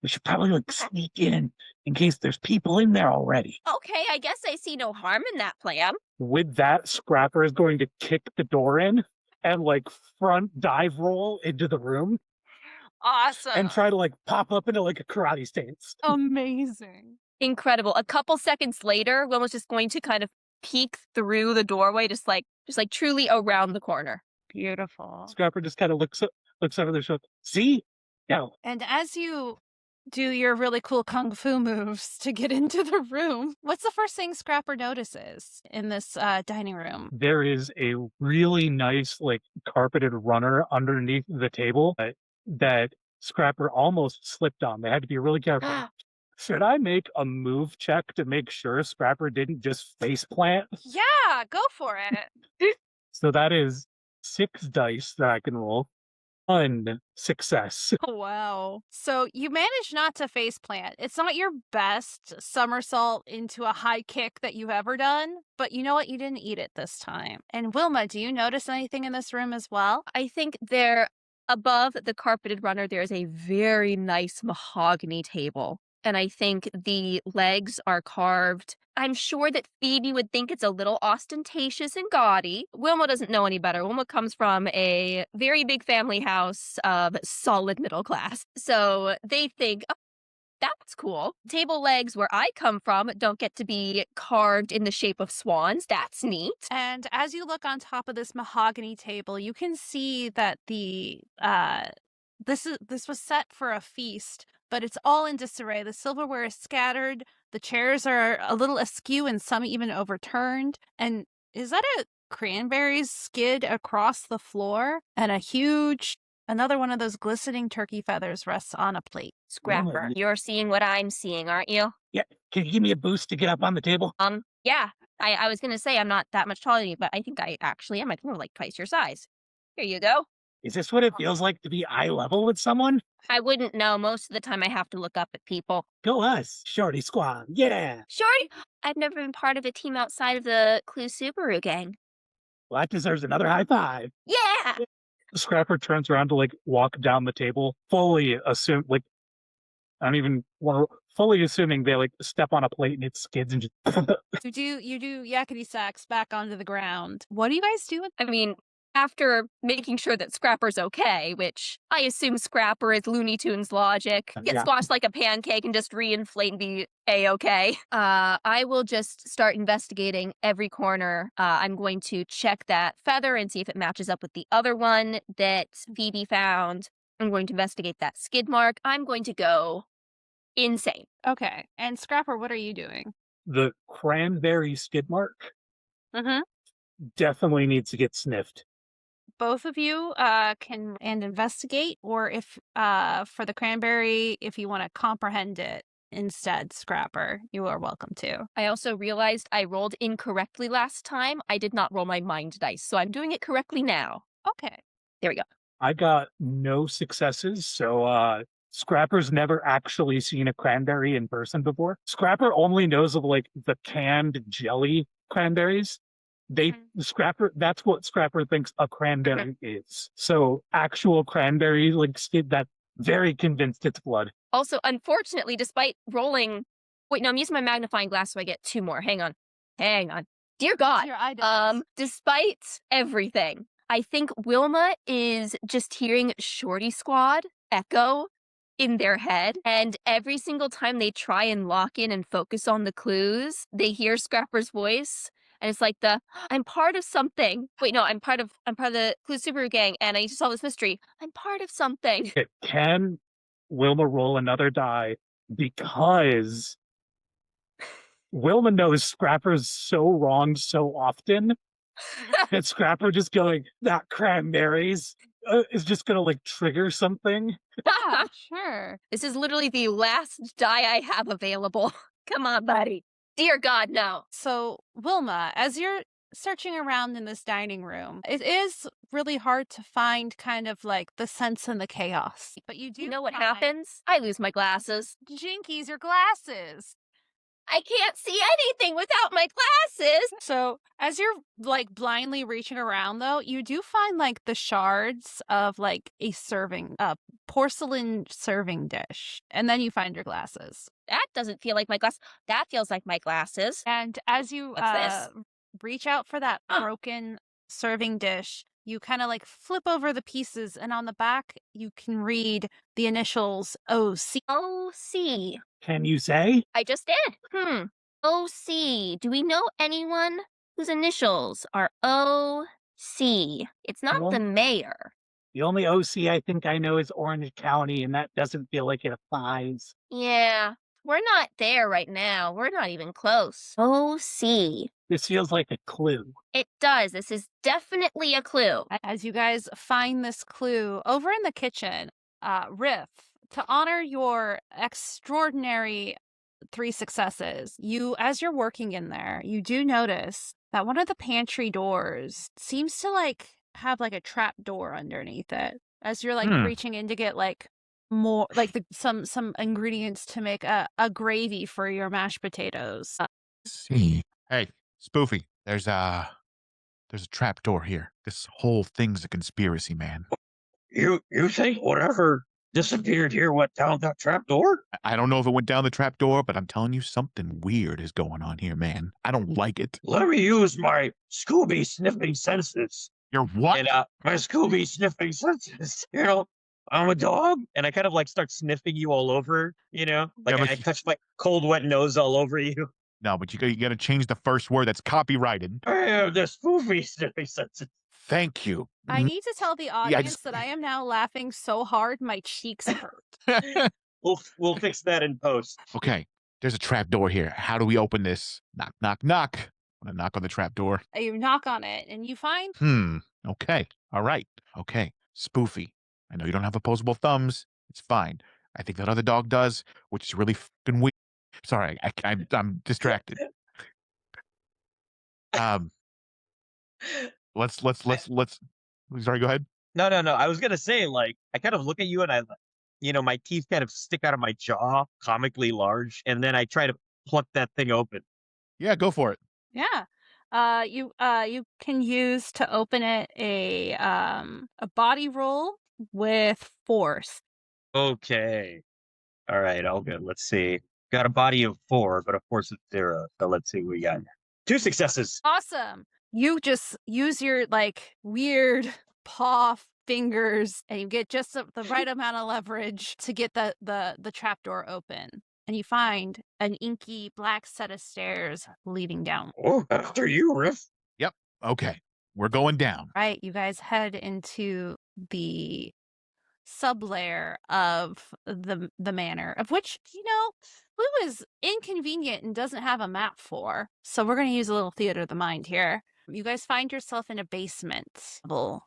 should probably like sneak in case there's people in there already. Okay, I guess I see no harm in that plan. With that, Scrapper is going to kick the door in and like front dive roll into the room Awesome. and try to like pop up into like a karate stance. Amazing. Incredible. A couple seconds later, Will was just going to kind of peek through the doorway, just like truly around the corner. Beautiful. Scrapper just kind of looks over their shoulder. See? No. And as you do your really cool kung fu moves to get into the room, what's the first thing Scrapper notices in this dining room? There is a really nice like carpeted runner underneath the table that Scrapper almost slipped on. They had to be really careful. Should I make a move check to make sure Scrapper didn't just face plant? Yeah, go for it. So that is 6 dice that I can roll. 1 success. Wow. So you managed not to face plant. It's not your best somersault into a high kick that you've ever done, but you know what? You didn't eat it this time. And Wilma, do you notice anything in this room as well? I think there, above the carpeted runner, there's a very nice mahogany table. And I think the legs are carved. I'm sure that Phoebe would think it's a little ostentatious and gaudy. Wilma doesn't know any better. Wilma comes from a very big family house of solid middle class. So they think, oh, that's cool. Table legs where I come from don't get to be carved in the shape of swans. That's neat. And as you look on top of this mahogany table, you can see that the this was set for a feast, but it's all in disarray. The silverware is scattered, the chairs are a little askew and some even overturned. And is that a cranberries skid across the floor? And another one of those glistening turkey feathers rests on a plate. Scrapper, you're seeing what I'm seeing, aren't you? Yeah. Can you give me a boost to get up on the table? Yeah. I was going to say I'm not that much taller than you, but I think I actually am. I think we're like twice your size. Here you go. Is this what it feels like to be eye level with someone? I wouldn't know. Most of the time I have to look up at people. Go us, Shorty Squad. Yeah. Shorty, I've never been part of a team outside of the Clue Subaru gang. Well, that deserves another high five. Yeah. Scrapper turns around to like walk down the table, fully assuming they like step on a plate and it skids and just You do yakety sax back onto the ground. What do you guys do? I mean, after making sure that Scrapper's okay, which I assume Scrapper is Looney Tunes logic, get Yeah. squashed like a pancake and just reinflate and be A-okay. I will just start investigating every corner. I'm going to check that feather and see if it matches up with the other one that Phoebe found. I'm going to investigate that skid mark. I'm going to go insane. Okay. And Scrapper, what are you doing? the cranberry skid mark Mm-hmm. definitely needs to get sniffed. Both of you can and investigate, or if for the cranberry, if you want to comprehend it instead, Scrapper, you are welcome to. I also realized I rolled incorrectly last time. I did not roll my mind dice, so I'm doing it correctly now. Okay. There we go. I got no successes, so Scrapper's never actually seen a cranberry in person before. Scrapper only knows of like the canned jelly cranberries. Scrapper, that's what Scrapper thinks a cranberry is. So actual cranberry, like skid, that very convinced it's blood. Also, unfortunately, despite rolling... Wait, no, I'm using my magnifying glass so I get 2 more. Hang on. Dear God. Your eye Despite everything, I think Wilma is just hearing Shorty Squad echo in their head. And every single time they try and lock in and focus on the clues, they hear Scrapper's voice. And it's like I'm part of something. Wait, no, I'm part of the Clue Subaru gang, and I need to solve this mystery. I'm part of something. Okay, can Wilma roll another die? Because Wilma knows Scrapper's so wrong so often that Scrapper just going, that cranberries is just gonna like trigger something. Yeah, sure. This is literally the last die I have available. Come on, buddy. Dear God, no. So, Wilma, as you're searching around in this dining room, it is really hard to find kind of like the sense and the chaos. But you do You know what find- happens? I lose my glasses. Jinkies, your glasses. I can't see anything without my glasses. So as you're like blindly reaching around though, you do find like the shards of like a porcelain serving dish. And then you find your glasses. That doesn't feel like my glass. That feels like my glasses. And as you What's this? reach out for that Huh. broken serving dish, you kind of like flip over the pieces, and on the back you can read the initials OC. OC. Can you say? I just did. OC. Do we know anyone whose initials are OC? It's not Well- the mayor. The only OC I think I know is Orange County, and that doesn't feel like it applies. Yeah, we're not there right now. We're not even close. OC. This feels like a clue. It does. This is definitely a clue. As you guys find this clue over in the kitchen, Riff, to honor your extraordinary 3 successes, as you're working in there, you do notice that one of the pantry doors seems to like have like a trap door underneath it. As you're like reaching in to get like more like some ingredients to make a gravy for your mashed potatoes. See. Hey, Spoofy, there's a trap door here. This whole thing's a conspiracy, man. You think whatever disappeared here went down that trap door? I don't know if it went down the trap door, but I'm telling you something weird is going on here, man. I don't like it. Let me use my Scooby sniffing senses. You're what? And my Scooby sniffing senses. You know, I'm a dog, and I kind of like start sniffing you all over. You know, like Yeah, but I touch my cold, wet nose all over you. No, but you got to change the first word. That's copyrighted. I have the Scooby sniffing senses. Thank you. I need to tell the audience just- that I am now laughing so hard my cheeks hurt. We'll fix that in post. Okay, there's a trap door here. How do we open this? Knock, knock, knock. I'm gonna knock on the trap door. You knock on it and you find Okay. All right. Okay. Spoofy. I know you don't have opposable thumbs. It's fine. I think that other dog does, which is really fucking weird. Sorry, I'm distracted. Let's. Sorry, go ahead. No. I was gonna say, like, I kind of look at you and my teeth kind of stick out of my jaw, comically large, and then I try to pluck that thing open. Yeah, go for it. Yeah. You can use to open it a body roll with force. Okay. All right, all good. Let's see. Got a body of 4, but of course it's 0. So let's see what we got. 2 successes. Awesome. You just use your like weird paw fingers and you get just the right amount of leverage to get the trapdoor open. And you find an inky black set of stairs leading down. Oh, after you, Riff. Okay, we're going down. Right, you guys head into the sublayer of the manor, of which, Lou is inconvenient and doesn't have a map for. So we're going to use a little theater of the mind here. You guys find yourself in a basement level,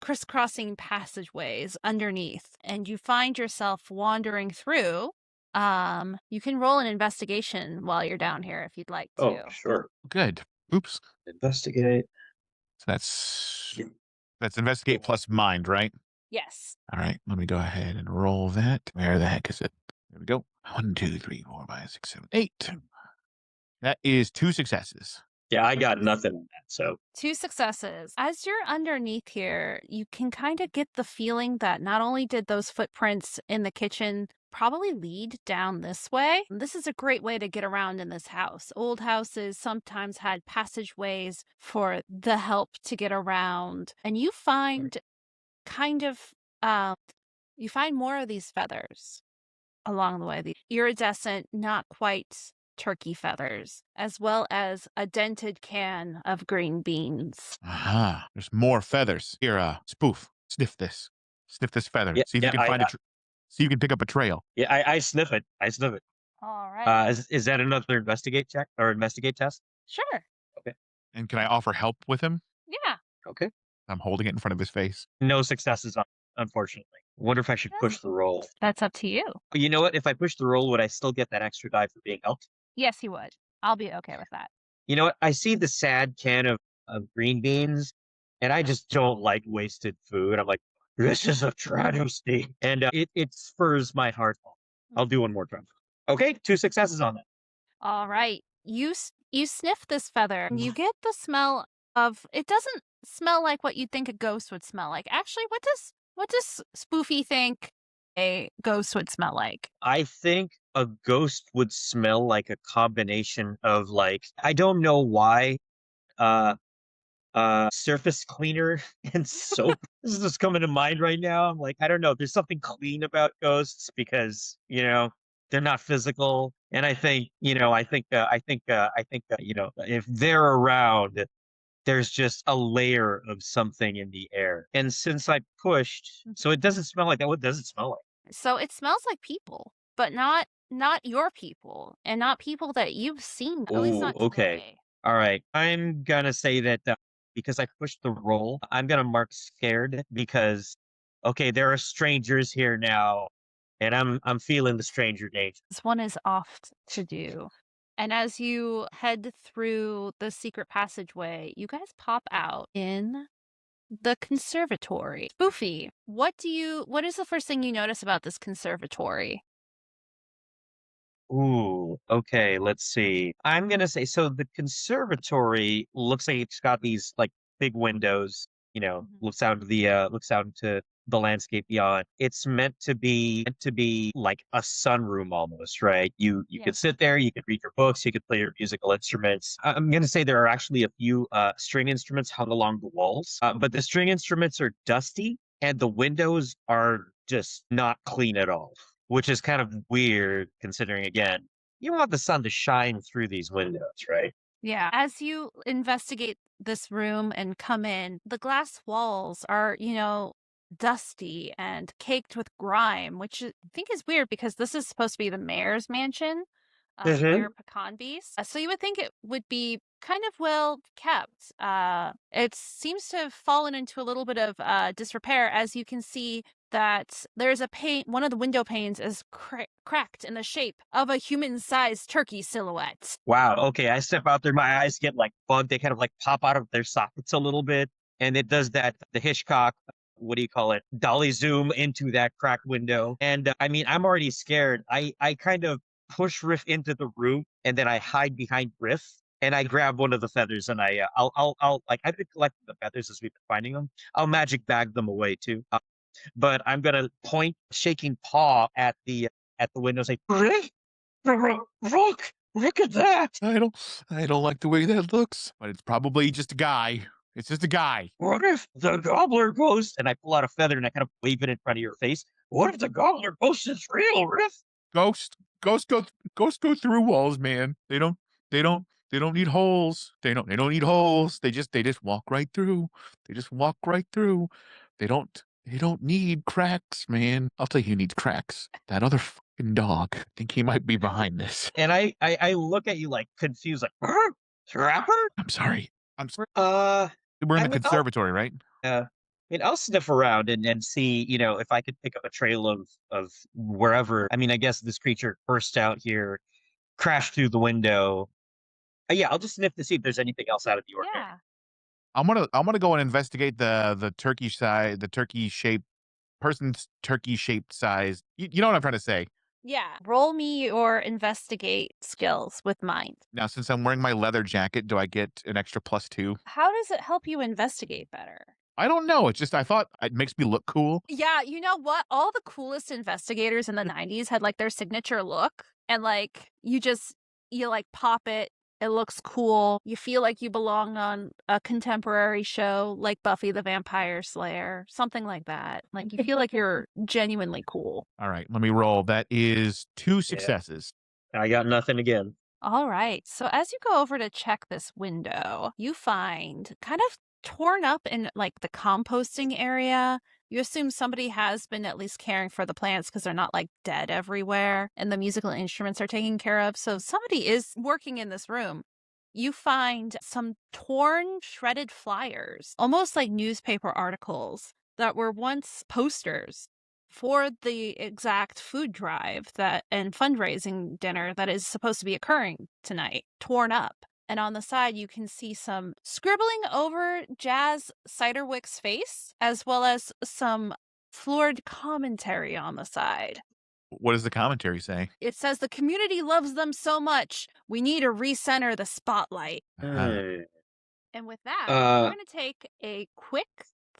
crisscrossing passageways underneath, and you find yourself wandering through. You can roll an investigation while you're down here if you'd like to. Oh, sure. Good. Oops. Investigate. So that's investigate plus mind, right? Yes. All right, let me go ahead and roll that. Where the heck is it? There we go. 1, 2, 3, 4, 5, 6, 7, 8. That is 2 successes. Yeah, I got nothing on that. So 2 successes. As you're underneath here, you can kind of get the feeling that not only did those footprints in the kitchen probably lead down this way, this is a great way to get around in this house. Old houses sometimes had passageways for the help to get around. And you find you find more of these feathers along the way. The iridescent, not quite turkey feathers, as well as a dented can of green beans. Aha, there's more feathers. Here, Spoof, sniff this. Sniff this feather. Yeah, See if you can find see if you can pick up a trail. yeah, I sniff it. All right. Is that another investigate check or investigate test? Sure. And can I offer help with him? Yeah. Okay. I'm holding it in front of his face. No successes, unfortunately. Wonder if I should push the roll. That's up to you. You know what? If I push the roll, would I still get that extra die for being helped? Yes, you would. I'll be okay with that. You know what? I see the sad can of green beans, and I just don't like wasted food. I'm like, this is a travesty. And it spurs my heart on. I'll do one more time. Okay, 2 successes on that. All right. You sniff this feather and you get the smell of it doesn't smell like what you'd think a ghost would smell like. Actually, what does Spoofy think a ghost would smell like? I think a ghost would smell like a combination of like I don't know why uh surface cleaner and soap. This is just coming to mind right now. I'm like, I don't know. There's something clean about ghosts because, they're not physical. And if they're around, there's just a layer of something in the air. And since I pushed, so it doesn't smell like that. What does it smell like? So it smells like people, but not your people and not people that you've seen, at least Oh, not okay. today. All right. I'm gonna say that because I pushed the roll, I'm gonna mark scared because okay, there are strangers here now, and I'm feeling the stranger danger. This one is oft to do. And as you head through the secret passageway, you guys pop out in the conservatory. Spoofy, what is the first thing you notice about this conservatory? Ooh, okay, let's see. I'm gonna say so the conservatory looks like it's got these like big windows, looks out into the landscape beyond. It's meant to be like a sunroom almost, right? You could Yes. sit there, you could read your books, you could play your musical instruments. I'm gonna say there are actually a few string instruments hung along the walls, but the string instruments are dusty and the windows are just not clean at all, which is kind of weird considering, again, you want the sun to shine through these windows, right? Yeah. As you investigate this room and come in, the glass walls are, dusty and caked with grime, which I think is weird because this is supposed to be the mayor's mansion, Mayor Hmm. Pecan Beast. So you would think it would be kind of well kept. It seems to have fallen into a little bit of disrepair, as you can see that there's a pane. One of the window panes is cracked in the shape of a human-sized turkey silhouette. Wow. Okay. I step out there, my eyes get like bugged. They kind of like pop out of their sockets a little bit. And it does that, the Hitchcock, what do you call it? Dolly zoom into that cracked window. And I mean, I'm already scared. I kind of push Riff into the room and then I hide behind Riff and I grab one of the feathers and I'll like, I've been collecting the feathers as we've been finding them. I'll magic bag them away too. But I'm going to point shaking paw at the window, say, Riff, look at that. I don't like the way that looks, but it's probably just a guy. It's just a guy. What if the gobbler ghost? And I pull out a feather and I kind of wave it in front of your face. What if the gobbler ghost is real, Riff? Ghosts ghosts go through walls, man. They don't need holes. They don't need holes. They just walk right through. They just walk right through. They don't need cracks, man. I'll tell you who needs cracks. That other fucking dog. I think he might be behind this. And I look at you like confused, like, huh? Trapper? I'm sorry. Uh, We're in I the mean, conservatory, right? I'll sniff around and see, if I could pick up a trail of wherever. I mean, I guess this creature burst out here, crashed through the window. Yeah, I'll just sniff to see if there's anything else out of the ordinary. Yeah. I'm gonna go and investigate the turkey side, the turkey shaped person's turkey shaped size. You know what I'm trying to say. Yeah. Roll me your investigate skills with mind. Now, since I'm wearing my leather jacket, do I get an extra +2? How does it help you investigate better? I don't know. It's just I thought it makes me look cool. Yeah, you know what? All the coolest investigators in the 90s had like their signature look, and like you like pop it. It looks cool. You feel like you belong on a contemporary show like Buffy the Vampire Slayer, something like that. Like you feel like you're genuinely cool. All right, let me roll. That is 2 successes. I got nothing again. All right. So as you go over to check this window, you find kind of torn up in like the composting area. You assume somebody has been at least caring for the plants because they're not like dead everywhere and the musical instruments are taken care of. So somebody is working in this room. You find some torn, shredded flyers, almost like newspaper articles that were once posters for the exact food drive and fundraising dinner that is supposed to be occurring tonight, torn up. And on the side, you can see some scribbling over Jazz Ciderwick's face, as well as some floored commentary on the side. What does the commentary say? It says the community loves them so much, we need to recenter the spotlight. Hmm. And with that, we're Uh, going to take a quick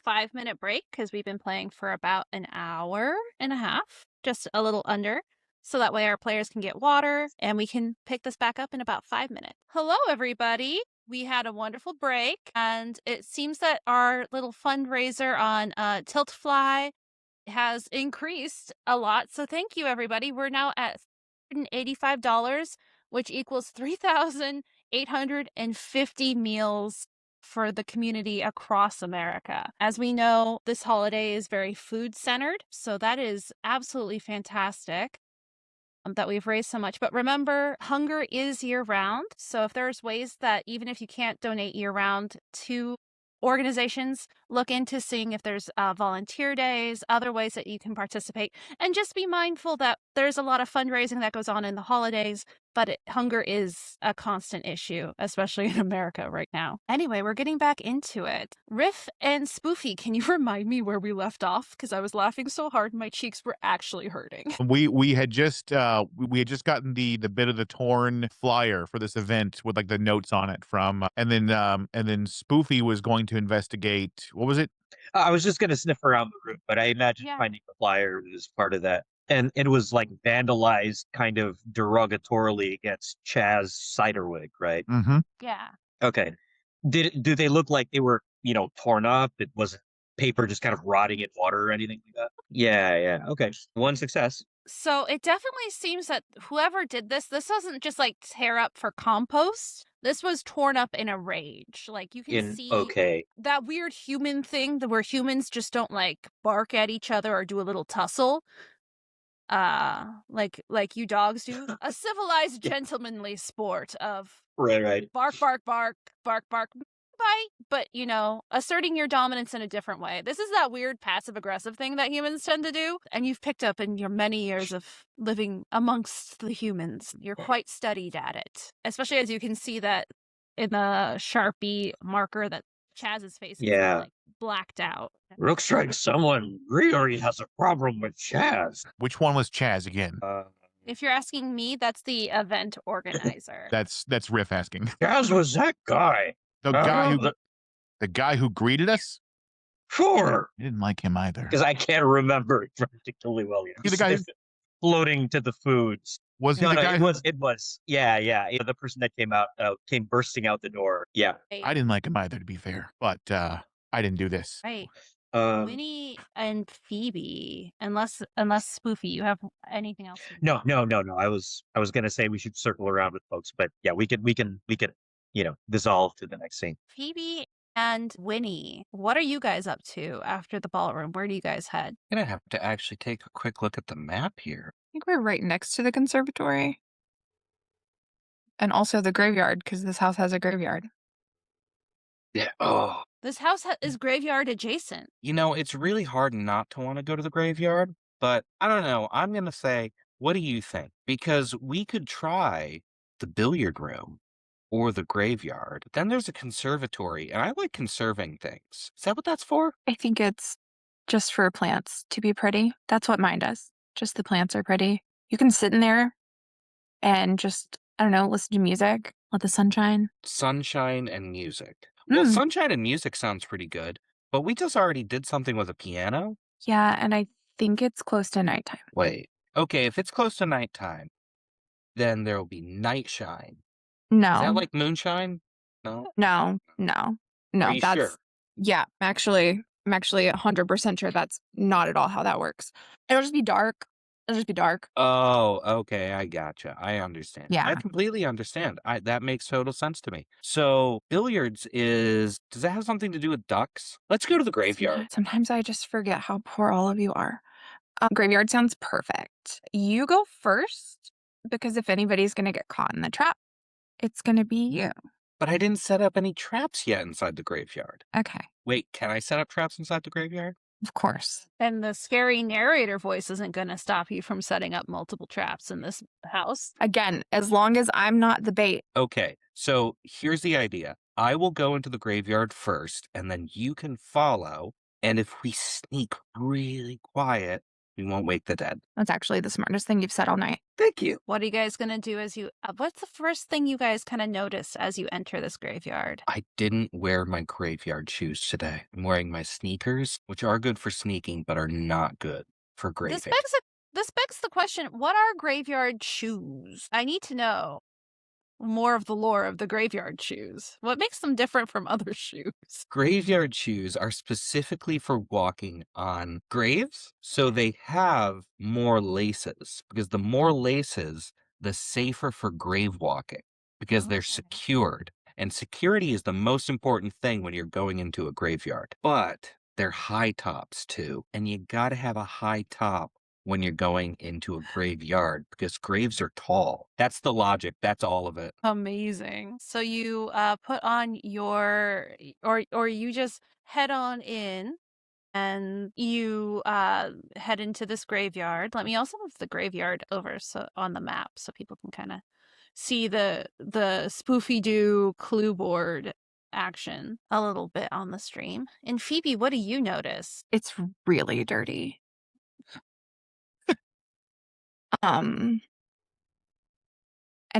5-minute break because we've been playing for about an hour and a half, just a little under. So that way our players can get water and we can pick this back up in about 5 minutes. Hello, everybody. We had a wonderful break, and it seems that our little fundraiser on Tiltfly has increased a lot. So thank you, everybody. We're now at $185, which equals 3,850 meals for the community across America. As we know, this holiday is very food centered, so that is absolutely fantastic that we've raised so much. But remember, hunger is year round. So if there's ways that even if you can't donate year round to organizations, look into seeing if there's volunteer days, other ways that you can participate. And just be mindful that there's a lot of fundraising that goes on in the holidays, but hunger is a constant issue, especially in America right now. Anyway, we're getting back into it. Riff and Spoofy, can you remind me where we left off? Because I was laughing so hard, my cheeks were actually hurting. We had just gotten the bit of the torn flyer for this event with like the notes on it from and then Spoofy was going to investigate, what was it? I was just going to sniff around the room, but I imagine Yeah. finding the flyer was part of that. And it was like vandalized kind of derogatorily against Chaz Ciderwig, right? Mm-hmm. Yeah. Okay. Do they look like they were, torn up? It wasn't paper just kind of rotting in water or anything like that? Yeah. Okay. One success. So it definitely seems that whoever did this doesn't just like tear up for compost. This was torn up in a rage. Like you can see Okay. that weird human thing where humans just don't like bark at each other or do a little tussle. Like you dogs do. A civilized gentlemanly sport of Right. bark, bark, bark, bark, bark, bite, but asserting your dominance in a different way. This is that weird passive aggressive thing that humans tend to do, and you've picked up in your many years of living amongst the humans. You're quite studied at it, especially as you can see that in the Sharpie marker that Chaz's face is like blacked out. Looks like someone really has a problem with Chaz. Which one was Chaz again? If you're asking me, that's the event organizer. That's Riff asking. Chaz was that guy. The guy who greeted us? Sure. I didn't like him either. Because I can't remember it particularly well. The guy floating to the foods. Was he the guy? It was. Yeah. The person that came bursting out the door. Yeah. I didn't like him either, to be fair. But I didn't do this. Right. Winnie and Phoebe, unless Spoofy, you have anything else? No. I was gonna say we should circle around with folks, but yeah, we could dissolve to the next scene. Phoebe and Winnie, what are you guys up to after the ballroom? Where do you guys head? I'm gonna have to actually take a quick look at the map here. I think we're right next to the conservatory. And also the graveyard, because this house has a graveyard. Yeah. Oh. This house is graveyard adjacent. It's really hard not to want to go to the graveyard, but I don't know. I'm going to say, what do you think? Because we could try the billiard room or the graveyard. Then there's a conservatory, and I like conserving things. Is that what that's for? I think it's just for plants to be pretty. That's what mine does. Just the plants are pretty. You can sit in there and just, I don't know, listen to music, let the sun shine. Sunshine and music. Well, sunshine and music sounds pretty good, but we just already did something with a piano. Yeah, and I think it's close to nighttime. Wait. Okay, if it's close to nighttime, then there will be night shine. No. Is that like moonshine? No. No. Are you That's sure? Yeah, I'm actually 100% sure that's not at all how that works. It'll just be dark. Oh, okay. I gotcha. I understand. Yeah. I completely understand. That makes total sense to me. So billiards does that have something to do with ducks? Let's go to the graveyard. Sometimes I just forget how poor all of you are. Graveyard sounds perfect. You go first, because if anybody's going to get caught in the trap, it's going to be you. But I didn't set up any traps yet inside the graveyard. Okay. Wait, can I set up traps inside the graveyard? Of course. And the scary narrator voice isn't going to stop you from setting up multiple traps in this house. Again, as long as I'm not the bait. Okay, so here's the idea. I will go into the graveyard first, and then you can follow. And if we sneak really quiet, We won't wake the dead. That's actually the smartest thing you've said all night. Thank you. What are you guys going to do as you, what's the first thing you guys kind of notice as you enter this graveyard? I didn't wear my graveyard shoes today. I'm wearing my sneakers, which are good for sneaking, but are not good for This graving. begs the question, what are graveyard shoes? I need to know more of the lore of the graveyard shoes. What makes them different from other shoes? Graveyard shoes are specifically for walking on graves, so they have more laces, because the more laces, the safer for grave walking, because they're Okay. secured. And security is the most important thing when you're going into a graveyard. But they're high tops too, and you gotta have a high top when you're going into a graveyard because graves are tall. That's the logic. That's all of it. Amazing. So you put on your or you just head on in and you head into this graveyard. Let me also move the graveyard over so on the map so people can kind of see the spoofy doo clue board action a little bit on the stream. And Phoebe, what do you notice? It's really dirty. And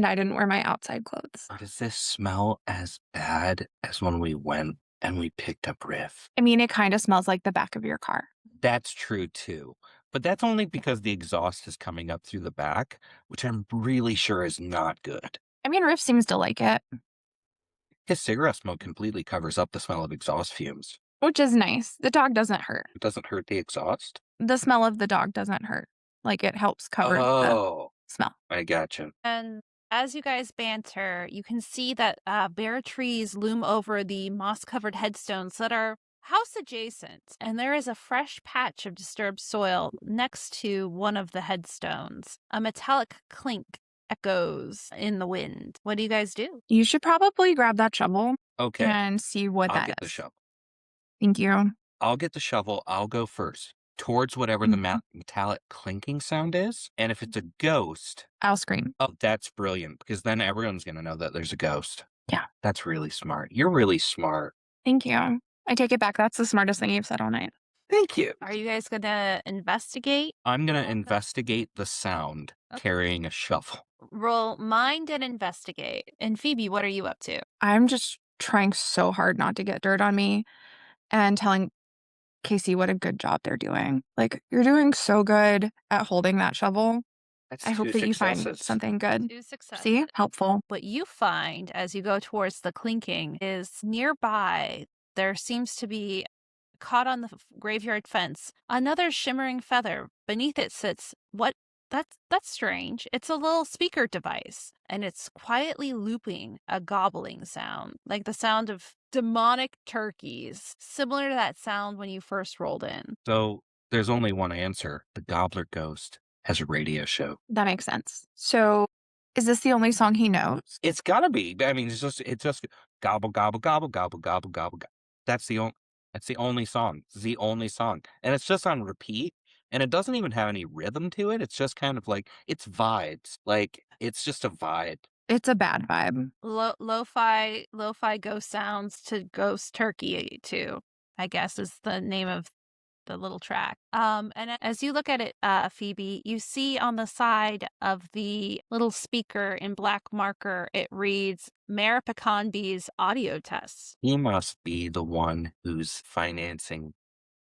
I didn't wear my outside clothes. Does this smell as bad as when we went and we picked up Riff? I mean, it kind of smells like the back of your car. That's true too. But that's only because the exhaust is coming up through the back, which I'm really sure is not good. I mean, Riff seems to like it, His cigarette smoke completely covers up the smell of exhaust fumes. which is nice. The dog doesn't hurt. It doesn't hurt the exhaust. The smell of the dog doesn't hurt. Like, it helps cover the Oh, smell. I gotcha. And as you guys banter, you can see that bare trees loom over the moss-covered headstones that are house adjacent, and there is a fresh patch of disturbed soil next to one of the headstones. A metallic clink echoes in the wind. What do you guys do? You should probably grab that shovel Okay, and see what I'll that get the is. shovel. Thank you. I'll get the shovel. I'll go first towards whatever the metallic clinking sound is. And if it's a ghost, I'll scream. oh, that's brilliant because then everyone's going to know that there's a ghost. Yeah. That's really smart. You're really smart. Thank you. I take it back. That's the smartest thing you've said all night. Thank you. Are you guys gonna investigate? I'm going to Okay. investigate the sound Okay. carrying a shovel. Roll mind and investigate. And Phoebe, what are you up to? I'm just trying so hard not to get dirt on me and telling Casey what a good job they're doing. Like, you're doing so good at holding that shovel. That's I hope two that you find successes. something good. 2 successes. See? Helpful. What you find as you go towards the clinking is nearby there seems to be caught on the graveyard fence another shimmering feather. Beneath it sits what that's strange. It's a little speaker device and it's quietly looping a gobbling sound, like the sound of demonic turkeys, similar to that sound when you first rolled in. So there's only one answer. The Gobbler ghost has a radio show. That makes sense. So, is this the only song he knows? It's gotta be. I mean, it's just gobble, gobble, gobble, gobble, gobble, gobble, gobble. That's the only song. It's the only song. And it's just on repeat. And it doesn't even have any rhythm to it. It's just kind of like, it's vibes. Like, it's just a vibe. It's a bad vibe. Lo-fi ghost sounds to ghost turkey too, I guess is the name of the little track. And as you look at it, Phoebe, you see on the side of the little speaker in black marker, it reads Mayor Pecanby's audio tests. He must be the one who's financing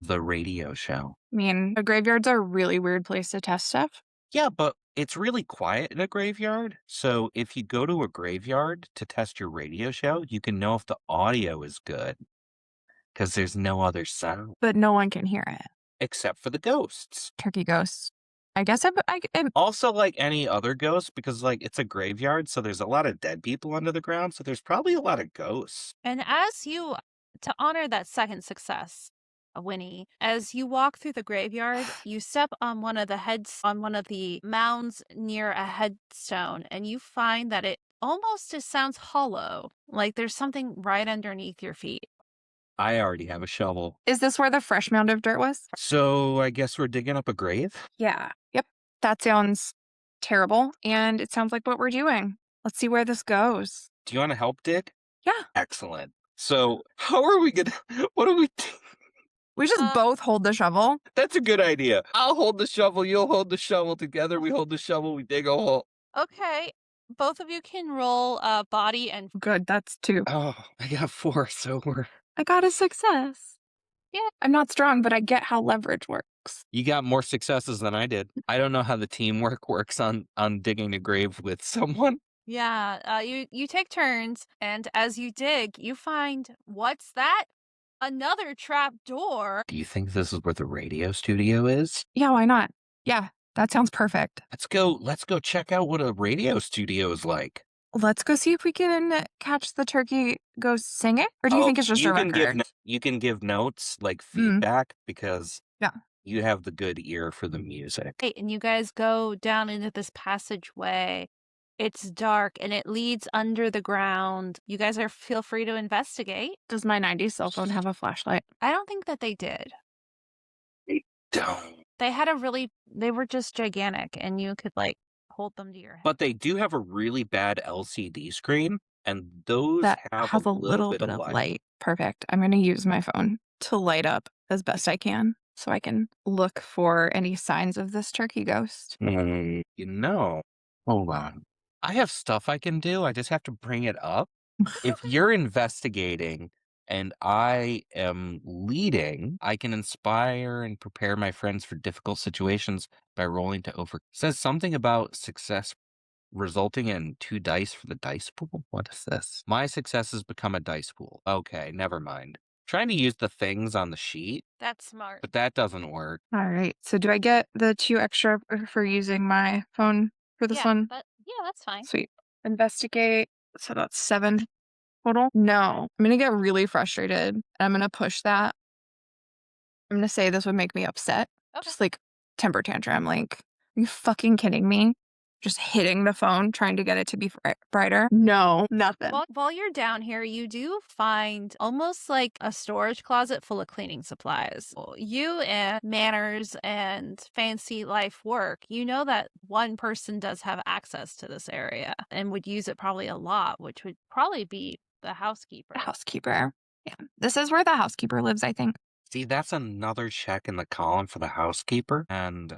the radio show. I mean, the graveyard's a really weird place to test stuff. Yeah, but it's really quiet in a graveyard. So if you go to a graveyard to test your radio show, you can know if the audio is good because there's no other sound But no one can hear it. except for the ghosts. Turkey ghosts. I guess I Also, like any other ghost, because like it's a graveyard, so there's a lot of dead people under the ground, so there's probably a lot of ghosts. And as you, to honor that second success, Winnie, as you walk through the graveyard, you step on one of the mounds near a headstone, and you find that it almost just sounds hollow, like there's something right underneath your feet. I already have a shovel. Is this where the fresh mound of dirt was? So I guess we're digging up a grave? Yeah. Yep. That sounds terrible. And it sounds like what we're doing. Let's see where this goes. Do you want to help dig? Yeah. Excellent. So how are we gonna, what do we do? We just both hold the shovel. That's a good idea. I'll hold the shovel, you'll hold the shovel. Together we hold the shovel, we dig a hole. Okay. Both of you can roll body and Good, that's 2. Oh, I got 4, so I got a success. Yeah. I'm not strong, but I get how leverage works. you got more successes than I did. I don't know how the teamwork works on digging a grave with someone. Yeah, you take turns, and as you dig, you find what's that? Another trap door. Do you think this is where the radio studio is? Yeah, why not? Yeah, that sounds perfect. Let's go check out what a radio studio is like. Let's go see if we can catch the turkey ghost singing. Or do you think it's just a record? You can give notes like feedback because Yeah. you have the good ear for the music. Hey, and you guys go down into this passageway. It's dark and it leads under the ground. You guys feel free to investigate. Does my 90s cell phone have a flashlight? I don't think that they did. Don't. They were just gigantic and you could like hold them to your head. But they do have a really bad LCD screen, and those That have has a little bit of light. Perfect. I'm going to use my phone to light up as best I can so I can look for any signs of this turkey ghost. Hold on. I have stuff I can do. I just have to bring it up. If you're investigating and I am leading, I can inspire and prepare my friends for difficult situations by rolling to over. It says something about success resulting in 2 dice for the dice pool. What is this? My successes become a dice pool. Okay, never mind. Trying to use the things on the sheet, That's smart. but that doesn't work. All right. So do I get the 2 extra for using my phone for this one? Yeah, that's fine. Sweet. Investigate. So that's 7 total. No, I'm going to get really frustrated and I'm going to push that. I'm going to say this would make me upset. Okay. Just like temper tantrum. Like, are you fucking kidding me? Just hitting the phone, trying to get it to be brighter. No, nothing. While you're down here, you do find almost like a storage closet full of cleaning supplies. You and manners and fancy life work, you know that one person does have access to this area and would use it probably a lot, which would probably be the housekeeper. The housekeeper. Yeah. This is where the housekeeper lives, I think. See, that's another check in the column for the housekeeper, and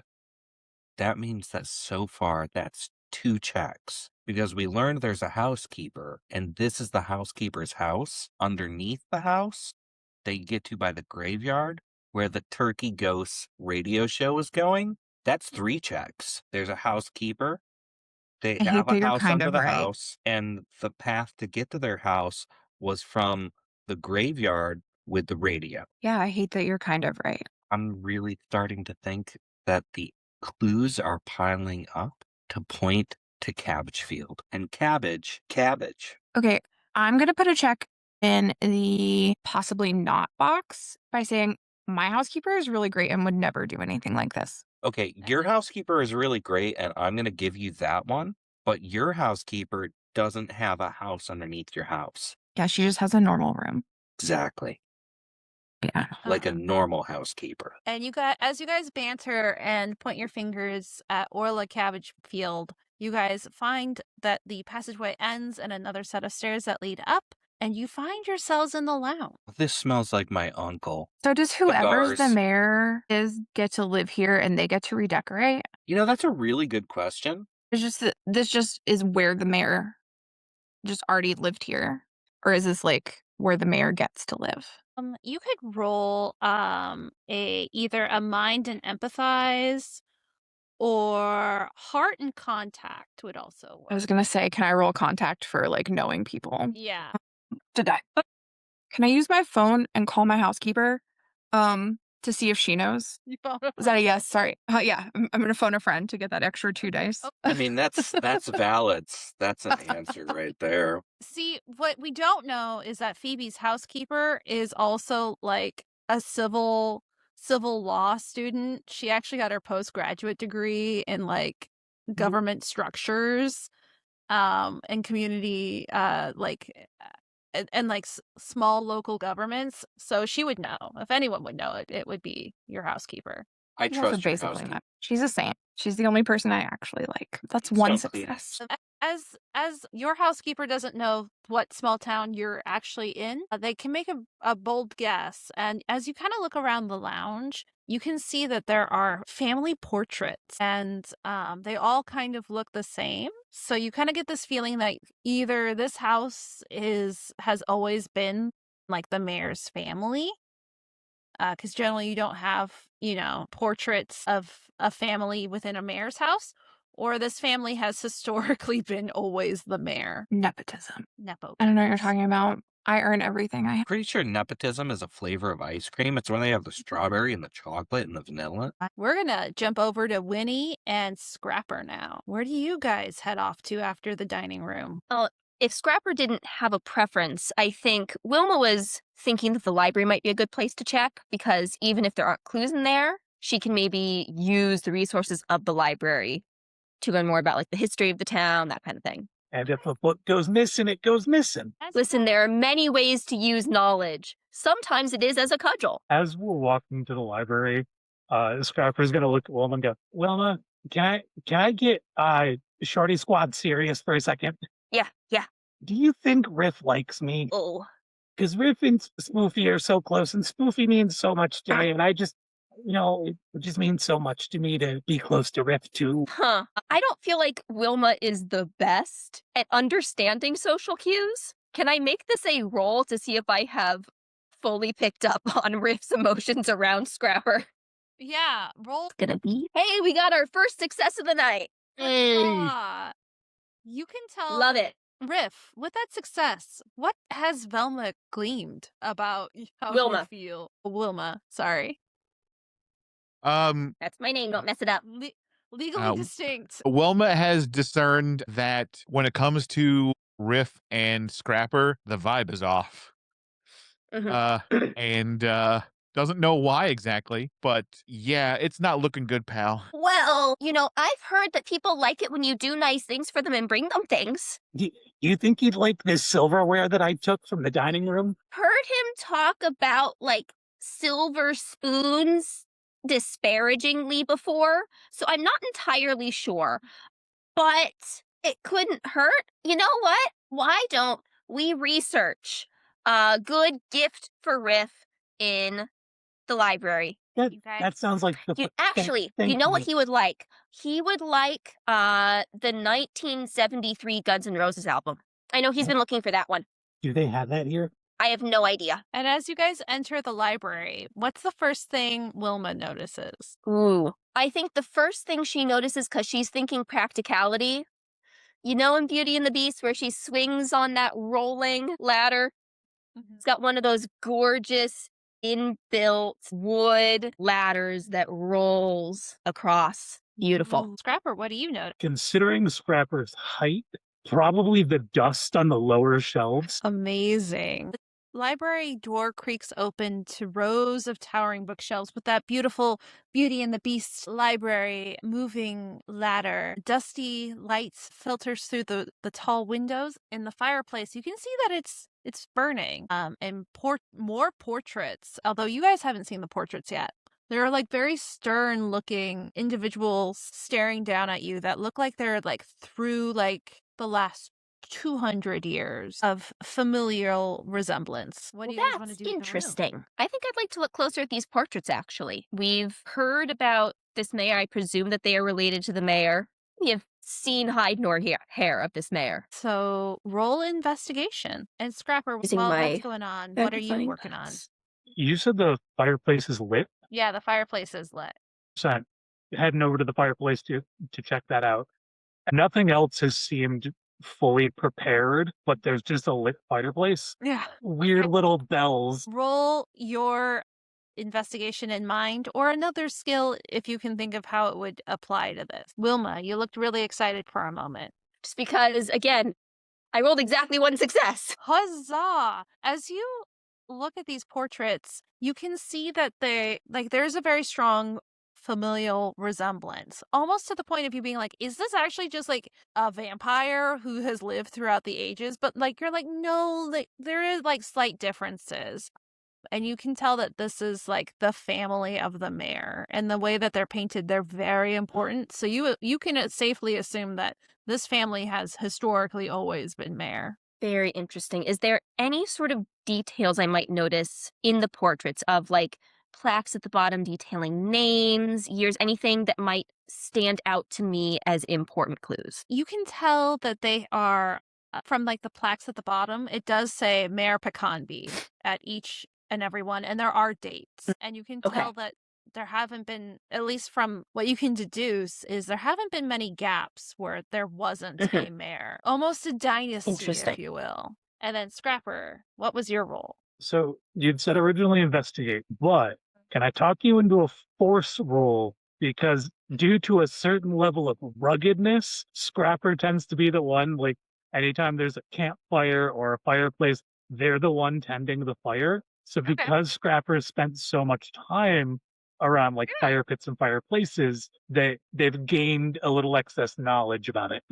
that means that so far that's 2 checks. Because we learned there's a housekeeper, and this is the housekeeper's house. Underneath the house, they get to by the graveyard, where the Turkey Ghost radio show is going. That's 3 checks. There's a housekeeper. They I hate have that a you're house kind under of the right. house, and the path to get to their house was from the graveyard with the radio. Yeah, I hate that you're kind of right. I'm really starting to think that the clues are piling up to point to Cabbage Field. And cabbage. Okay, I'm going to put a check in the possibly not box by saying my housekeeper is really great and would never do anything like this. Okay, your housekeeper is really great, and I'm going to give you that one. But your housekeeper doesn't have a house underneath your house. Yeah, she just has a normal room. Exactly. Yeah. Like a normal housekeeper. And as you guys banter and point your fingers at Orla Cabbage Field, you guys find that the passageway ends in another set of stairs that lead up, and you find yourselves in the lounge. This smells like my uncle. So does whoever's the Cigars. mayor is get to live here and they get to redecorate? You know, that's a really good question. It's just that this just is where the mayor just already lived here, or is this like where the mayor gets to live? You could roll either a mind and empathize or heart and contact would also work. I was gonna say, can I roll contact for like knowing people? Yeah. Did I? Can I use my phone and call my housekeeper to see if she knows? You found a Is that a yes? Sorry. Yeah, I'm gonna phone a friend to get that extra 2 dice. I mean, that's valid. That's an answer right there. See, what we don't know is that Phoebe's housekeeper is also like a civil law student. She actually got her postgraduate degree in like government structures and community and like small local governments. So she would know. If anyone would know it, it would be your housekeeper. I She also trust your basically housekeeper. not. She's a saint. She's the only person I actually like. That's one So clean. success. as your housekeeper doesn't know what small town you're actually in, they can make a bold guess. And as you kind of look around the lounge, you can see that there are family portraits, and they all kind of look the same. So you kind of get this feeling that either this house has always been like the mayor's family, because generally you don't have, portraits of a family within a mayor's house, or this family has historically been always the mayor. Nepotism. Nepo. I don't know what you're talking about. I earn everything I have. Pretty sure nepotism is a flavor of ice cream. It's when they have the strawberry and the chocolate and the vanilla. We're gonna jump over to Winnie and Scrapper now. Where do you guys head off to after the dining room? If Scrapper didn't have a preference, I think Wilma was thinking that the library might be a good place to check, because even if there aren't clues in there, she can maybe use the resources of the library to learn more about like the history of the town, that kind of thing. And if a book goes missing, it goes missing. Listen, there are many ways to use knowledge. Sometimes it is as a cudgel. As we're walking to the library, Scrapper's gonna look at Wilma and go, Wilma, can I get Shorty Squad serious for a second? Yeah. Do you think Riff likes me? Oh. Because Riff and Spoofy are so close, and Spoofy means so much to me, and I just, it just means so much to me to be close to Riff too. Huh. I don't feel like Wilma is the best at understanding social cues. Can I make this a roll to see if I have fully picked up on Riff's emotions around Scrapper? Yeah, roll. Gonna be, hey, we got our first success of the night. Huzzah. You can tell. Love it. Riff, with that success, what has Velma gleamed about how Wilma. you feel? Wilma, sorry. That's my name, don't mess it up. Legally distinct. Wilma has discerned that when it comes to Riff and Scrapper, the vibe is off. And doesn't know why exactly, but yeah, it's not looking good, pal. Well, I've heard that people like it when you do nice things for them and bring them things. Do you think he'd like this silverware that I took from the dining room? Heard him talk about, like, silver spoons disparagingly before, so I'm not entirely sure. But it couldn't hurt. You know what? Why don't we research a good gift for Riff in the library? That sounds like the Actually, you know what he would like? He would like the 1973 Guns N' Roses album. I know he's been looking for that one. Do they have that here? I have no idea. And as you guys enter the library, what's the first thing Wilma notices? Ooh. I think the first thing she notices, because she's thinking practicality, in Beauty and the Beast where she swings on that rolling ladder? It's got one of those gorgeous inbuilt wood ladders that rolls across. Beautiful. Scrapper, what do you notice? Considering Scrapper's height, probably the dust on the lower shelves. Amazing. The library door creaks open to rows of towering bookshelves with that beautiful Beauty and the Beast library moving ladder. Dusty lights filters through the tall windows in the fireplace. You can see that it's burning. And more portraits, although you guys haven't seen the portraits yet. There are like very stern looking individuals staring down at you that look like they're like through like the last 200 years of familial resemblance. What do you guys want to do? That's interesting. I think I'd like to look closer at these portraits, actually. We've heard about this mayor. I presume that they are related to the mayor. We have seen hide nor hair of this mayor. So roll investigation. And Scrapper, what's going on? What are you working on? You said the fireplace is lit? Yeah, the fireplace is lit. So I'm heading over to the fireplace to check that out. Nothing else has seemed fully prepared, but there's just a lit fireplace. Yeah. Weird little bells. Roll your investigation in mind, or another skill if you can think of how it would apply to this. Wilma, you looked really excited for a moment. Just because, again, I rolled exactly one success. Huzzah! As you look at these portraits, you can see that there's a very strong familial resemblance, almost to the point of you being like, is this actually just like a vampire who has lived throughout the ages? But like, you're like, no, like, there is like slight differences. And you can tell that this is like the family of the mayor, and the way that they're painted, they're very important. So you can safely assume that this family has historically always been mayor. Very interesting. Is there any sort of details I might notice in the portraits of like plaques at the bottom detailing names, years, anything that might stand out to me as important clues? You can tell that they are from like the plaques at the bottom. It does say Mayor Pecanby at each and every one, and there are dates. And you can Okay. tell that there haven't been, at least from what you can deduce, is there haven't been many gaps where there wasn't a mayor. Almost a dynasty, Interesting. if you will. And then Scrapper, what was your role? So you'd said originally investigate, but can I talk you into a force roll? Because due to a certain level of ruggedness, Scrapper tends to be the one, like anytime there's a campfire or a fireplace, they're the one tending the fire. So because Scrapper spent so much time around like fire pits and fireplaces, they've gained a little excess knowledge about it.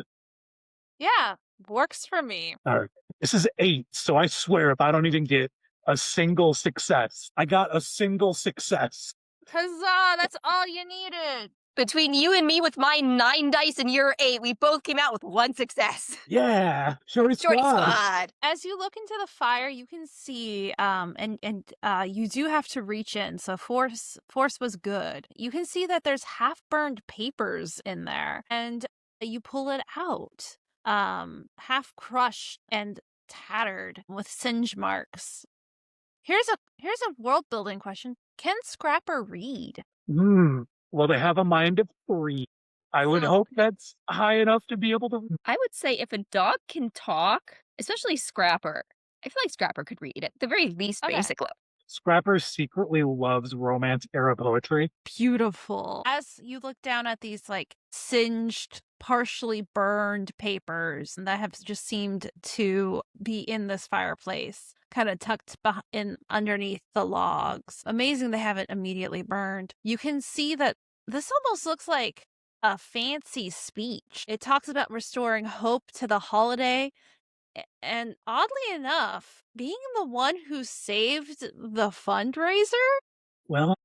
Yeah, works for me. All right. This is 8, so I swear if I don't even get a single success, I got a single success. Huzzah, that's all you needed. Between you and me with my 9 dice and your 8, we both came out with 1 success. Yeah, Shorty Shorty Squad. Squad. As you look into the fire, you can see, you do have to reach in. So force was good. You can see that there's half-burned papers in there, and you pull it out, half crushed and tattered with singe marks. Here's a world-building question: can Scrapper read? Well, they have a mind of 3. I would hope that's high enough to be able to. I would say if a dog can talk, especially Scrapper, I feel like Scrapper could read at the very least basic level. Scrapper secretly loves romance era poetry. Beautiful. As you look down at these like singed, partially burned papers that have just seemed to be in this fireplace, kind of tucked in underneath the logs. Amazing they haven't immediately burned. You can see that this almost looks like a fancy speech. It talks about restoring hope to the holiday. And oddly enough, being the one who saved the fundraiser? Well,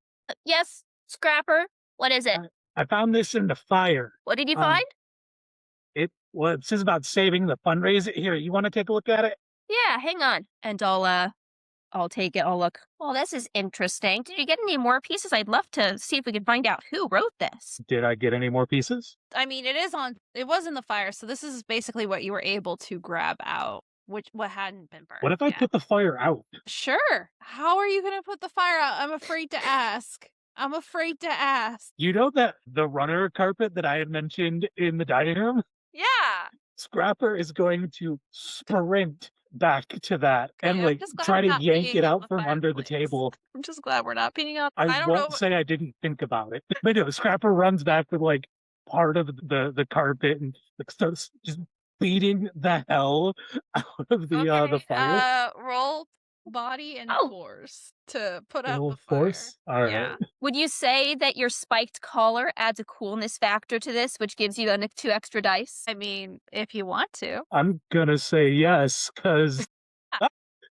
Yes, Scrapper, what is it? I found this in the fire. What did you find? It says about saving the fundraiser. Here, you want to take a look at it? Yeah, hang on. And I'll take it. I'll look. Well, this is interesting. Did you get any more pieces? I'd love to see if we can find out who wrote this. Did I get any more pieces? I mean, it was in the fire, so this is basically what you were able to grab out, what hadn't been burned. What if I put the fire out? Sure. How are you going to put the fire out? I'm afraid to ask. You know that the runner carpet that I had mentioned in the dining room? Yeah. Scrapper is going to sprint back to that and I'm like just glad try I'm to not yank peeing it on out the from under the fireplace. table. I'm just glad we're not peeing out. I don't know. won't say I didn't think about it. But no, Scrapper runs back with like part of the carpet and like starts just beating the hell out of the fire. Roll body and Oh. force to put out Roll the fire. force? All right. Yeah. Would you say that your spiked collar adds a coolness factor to this, which gives you 2 extra dice? I mean, if you want to. I'm gonna say yes, because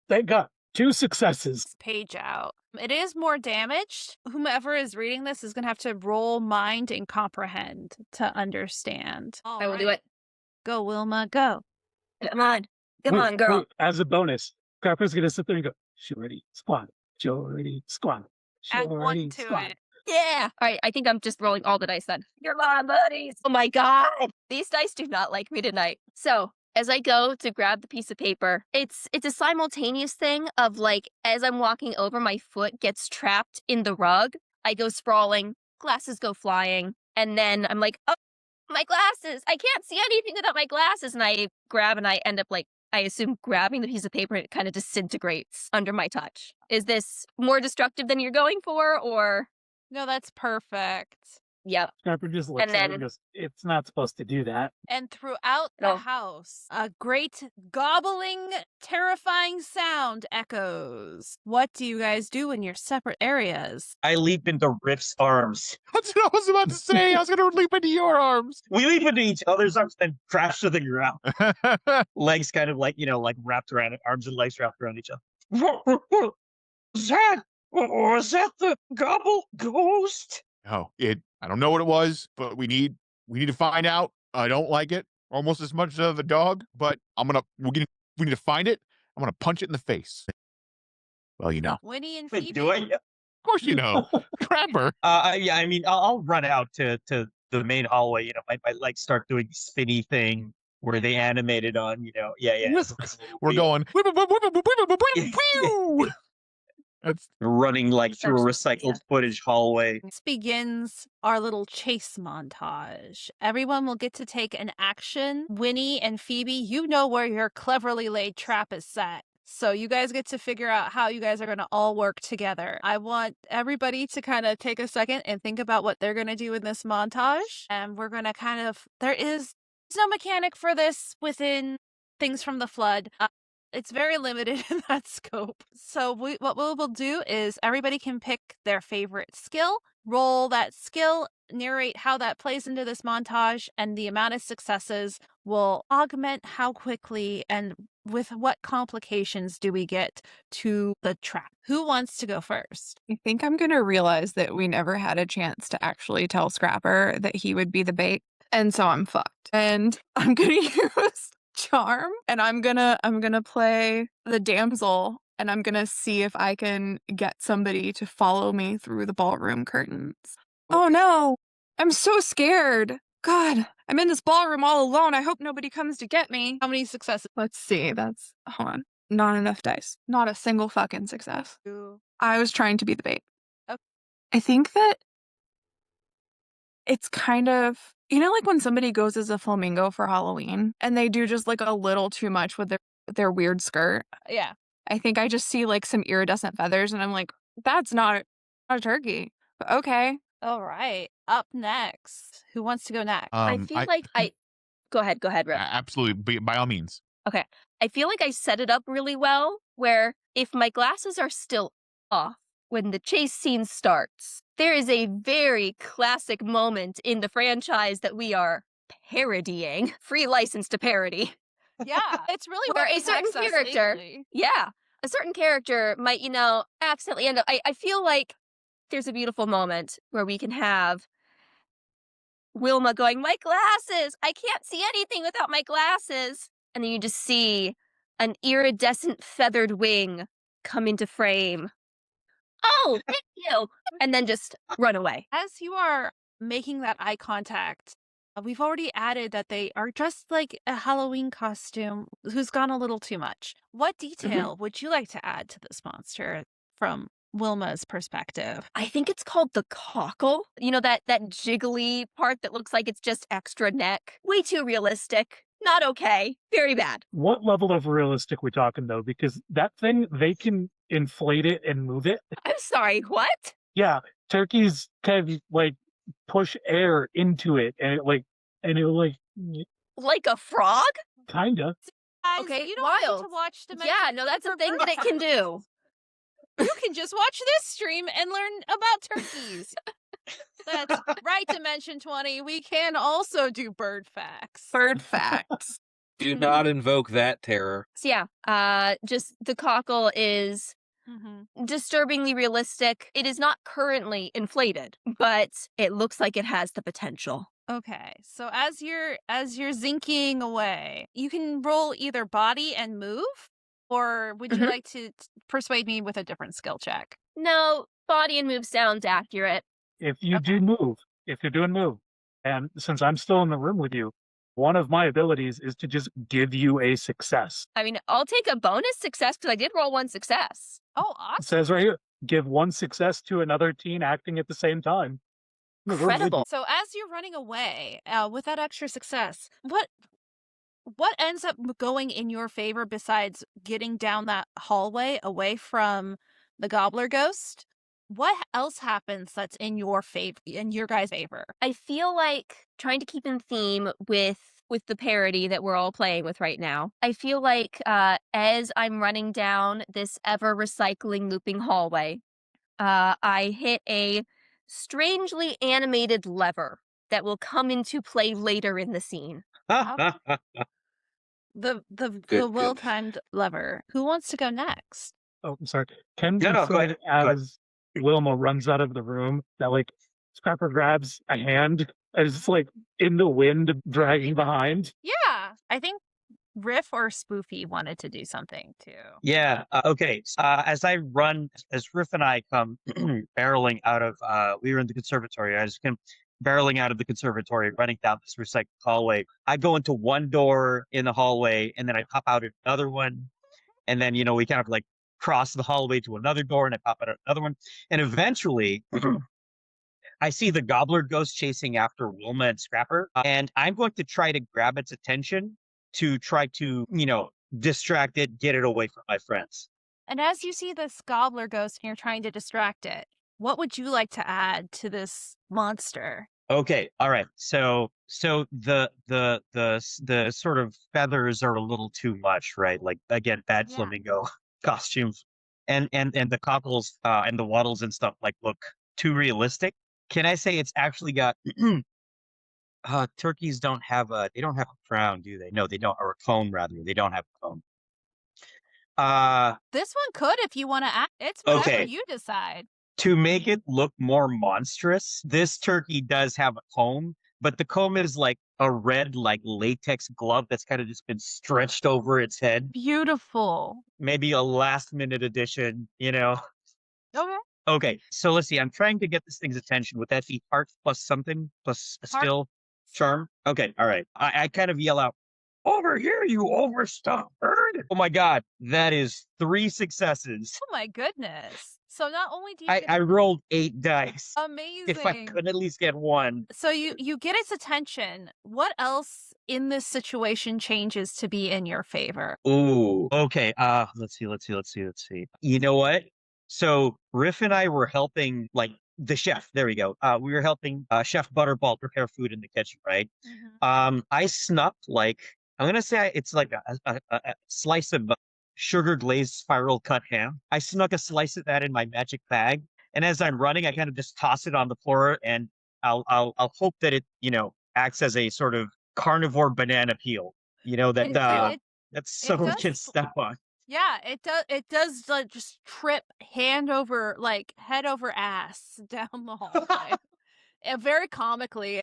thank God. 2 successes. Page out. It is more damaged. Whomever is reading this is going to have to roll mind and comprehend to understand. I will do it. Go, Wilma, go. Come on. Come Wait, on, girl. wait, as a bonus, Scrapper's gonna sit there and go, Shorty squad, Shorty squad, Add 1 Shorty to squad. it. Yeah. All right. I think I'm just rolling all the dice then. You're my buddies. Oh my God. These dice do not like me tonight. So as I go to grab the piece of paper, it's a simultaneous thing of like, as I'm walking over, my foot gets trapped in the rug. I go sprawling, glasses go flying. And then I'm like, oh, my glasses. I can't see anything without my glasses. And I grab and I end up like, I assume grabbing the piece of paper and it kind of disintegrates under my touch. Is this more destructive than you're going for, or? No, that's perfect. Yep. Scrapper just looks And at it then- and goes, it's not supposed to do that. And throughout the No. house, a great gobbling, terrifying sound echoes. What do you guys do in your separate areas? I leap into Riff's arms. That's what I was about to say. I was going to leap into your arms. We leap into each other's arms and crash to the ground. Legs kind of like, like wrapped around it, arms and legs wrapped around each other. Was that the Gobble ghost? Oh, I don't know what it was, but we need to find out. I don't like it almost as much as the dog, but we need to find it. I'm gonna punch it in the face. Well, you know. Winnie and Wait, Phoebe. do I? Of course you know. Crapper. Yeah, I mean, I'll run out to the main hallway. You know, I like start doing the spinny thing where they animated on. You know, yeah. We're going. That's running like through a Essentially, recycled footage hallway. This begins our little chase montage. Everyone will get to take an action. Winnie and Phoebe, you know where your cleverly laid trap is set. So you guys get to figure out how you guys are going to all work together. I want everybody to kind of take a second and think about what they're going to do in this montage. And we're going to there's no mechanic for this within Things from the Flood. It's very limited in that scope. So what we'll do is everybody can pick their favorite skill, roll that skill, narrate how that plays into this montage, and the amount of successes will augment how quickly and with what complications do we get to the trap. Who wants to go first? I think I'm going to realize that we never had a chance to actually tell Scrapper that he would be the bait. And so I'm fucked. And I'm going to use charm, and I'm gonna play the damsel, and I'm gonna see if I can get somebody to follow me through the ballroom curtains. Oh no, I'm so scared. God, I'm in this ballroom all alone. I hope nobody comes to get me. How many successes? Let's see. Hold on. Not enough dice. Not a single fucking success. I was trying to be the bait. Okay. I think that it's kind of, like when somebody goes as a flamingo for Halloween and they do just like a little too much with their weird skirt. Yeah. I think I just see like some iridescent feathers and I'm like, that's not a turkey. But okay. All right. Up next. Who wants to go next? I feel like Go ahead, Rip. Absolutely, by all means. Okay. I feel like I set it up really well where if my glasses are still off when the chase scene starts, there is a very classic moment in the franchise that we are parodying. Free license to parody. Yeah, it's really where what a certain connects us character, lately. a certain character might, accidentally end up. I feel like there's a beautiful moment where we can have Wilma going, "My glasses! I can't see anything without my glasses." And then you just see an iridescent feathered wing come into frame. Oh, thank you. And then just run away. As you are making that eye contact, we've already added that they are dressed like a Halloween costume who's gone a little too much. What detail would you like to add to this monster from Wilma's perspective? I think it's called the cockle. You know, that jiggly part that looks like it's just extra neck. Way too realistic. Not okay. Very bad. What level of realistic we're talking though? Because that thing, they can inflate it and move it. I'm sorry, what? Yeah, turkeys kind of like push air into it, and it Like a frog? kinda. Guys, Okay, you don't wild. need to watch the Yeah, no, that's a thing that it can do. You can just watch this stream and learn about turkeys. That's right, Dimension 20. We can also do bird facts. Bird facts. Do not invoke that terror. So yeah, just the cockle is disturbingly realistic. It is not currently inflated, but it looks like it has the potential. Okay, so as you're zinking away, you can roll either body and move, or would you like to persuade me with a different skill check? No, body and move sounds accurate. If you do move, if you're doing move, and since I'm still in the room with you, one of my abilities is to just give you a success. I mean, I'll take a bonus success because I did roll one success. Oh, It awesome. says right here, give one success to another teen acting at the same time. Incredible. So as you're running away with that extra success, what ends up going in your favor besides getting down that hallway away from the Gobbler ghost? What else happens that's in your guys' favor? I feel like trying to keep in theme with the parody that we're all playing with right now. I feel like as I'm running down this ever recycling looping hallway, I hit a strangely animated lever that will come into play later in the scene. The well-timed lever. Who wants to go next? Oh, I'm sorry. Can No, we no, go say ahead. Go ahead. as Wilma runs out of the room that like Scrapper grabs a hand and is like in the wind dragging behind? Yeah, I think Riff or Spoofy wanted to do something too. Yeah. Okay. As I run, as Riff and I come barreling out of, we were in the conservatory. I just came barreling out of the conservatory, running down this recycled hallway. I go into one door in the hallway, and then I pop out at another one, and then we kind of like cross the hallway to another door, and I pop out at another one, and eventually. I see the Gobbler ghost chasing after Wilma and Scrapper, and I'm going to try to grab its attention to try to, distract it, get it away from my friends. And as you see this gobbler ghost and you're trying to distract it, what would you like to add to this monster? Okay, all right. So the sort of feathers are a little too much, right? Like again, bad Yeah. flamingo costumes, and the cockles and the waddles and stuff like look too realistic. Can I say it's actually got turkeys don't have a crown, do they? No, they don't, or a cone rather. They don't have a cone. This one could if you want to add. It's whatever Okay. you decide. To make it look more monstrous, this turkey does have a comb, but the comb is like a red, like latex glove that's kind of just been stretched over its head. Beautiful. Maybe a last minute addition, Okay. Okay, so let's see. I'm trying to get this thing's attention. Would that be heart plus something plus a Heart. skill charm? Okay, all right. I kind of yell out, "Over here, you overstuffed bird!" Oh my god, that is 3 successes. Oh my goodness. So not only do you I rolled 8 dice. amazing. If I could at least get 1. So you get its attention. What else in this situation changes to be in your favor? Ooh. Okay. Let's see. You know what? So Riff and I were helping like the chef. There we go. We were helping Chef Butterball prepare food in the kitchen, right? I snuck like I'm gonna say it's like a slice of sugar glazed spiral cut ham. I snuck a slice of that in my magic bag, and as I'm running, I kind of just toss it on the floor, and I'll hope that it acts as a sort of carnivore banana peel. That that someone does can step on. Yeah, it does like, just trip head over ass down the hallway. And very comically.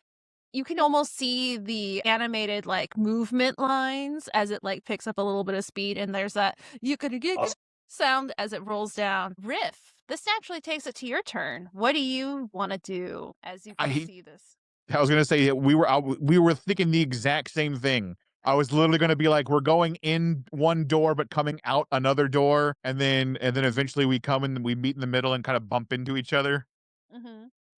You can almost see the animated like movement lines as it like picks up a little bit of speed, and there's that you could get Awesome. sound as it rolls down. Riff, this naturally takes it to your turn. What do you want to do as you see this? I was gonna say we were thinking the exact same thing. I was literally gonna be like, we're going in one door but coming out another door, and then eventually we come and we meet in the middle and kind of bump into each other.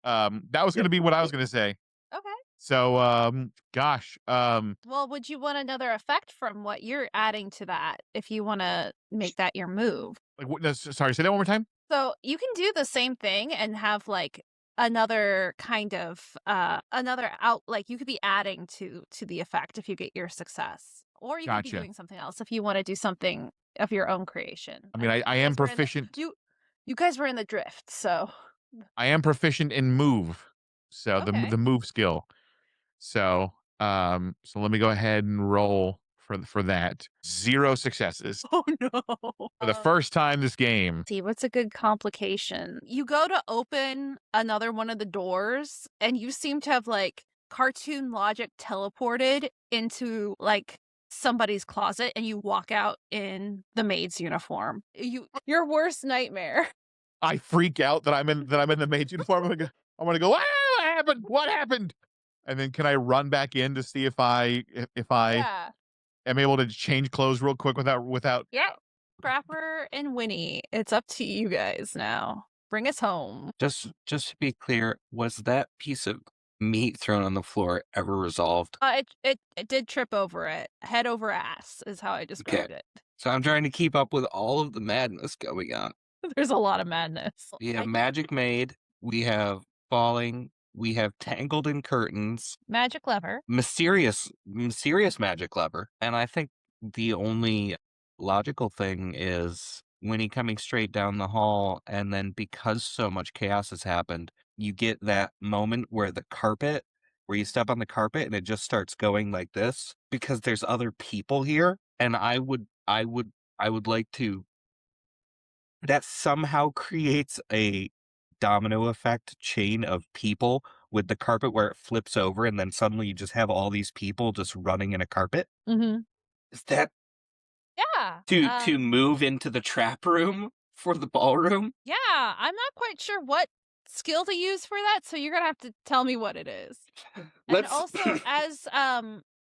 That was gonna be what I was gonna say. Okay. So gosh. Well, would you want another effect from what you're adding to that if you want to make that your move? Like what? No, sorry, say that one more time. So you can do the same thing and have like another kind of another out like you could be adding to the effect if you get your success, or you could be Gotcha. doing something else if you want to do something of your own creation. I mean, I am proficient. You guys were in the drift, so I am proficient in move. So Okay. the move skill. So so let me go ahead and roll for that. 0 successes oh no. for the first time this game. See, what's a good complication? You go to open another one of the doors, and you seem to have like cartoon logic teleported into like somebody's closet, and you walk out in the maid's uniform. Your worst nightmare. I freak out that I'm in the maid's uniform. I'm gonna go. Ah, what happened? What happened? And then can I run back in to see if I Yeah. am able to change clothes real quick without? Yeah. Scrapper and Winnie, it's up to you guys now. Bring us home. Just to be clear, was that piece of meat thrown on the floor ever resolved? It did trip over it. Head over ass is how I described it. So I'm trying to keep up with all of the madness going on. There's a lot of madness. We have magic maid, we have falling, we have tangled in curtains, Magic lever. mysterious magic lever, and I think the only logical thing is Winnie coming straight down the hall, and then because so much chaos has happened, you get that moment where you step on the carpet and it just starts going like this because there's other people here, and I would like to that somehow creates a domino effect chain of people with the carpet where it flips over and then suddenly you just have all these people just running in a carpet. Mm-hmm. Is that Yeah. to move into the trap room for the ballroom? Yeah, I'm not quite sure what skill to use for that, so you're gonna have to tell me what it is. And Let's also,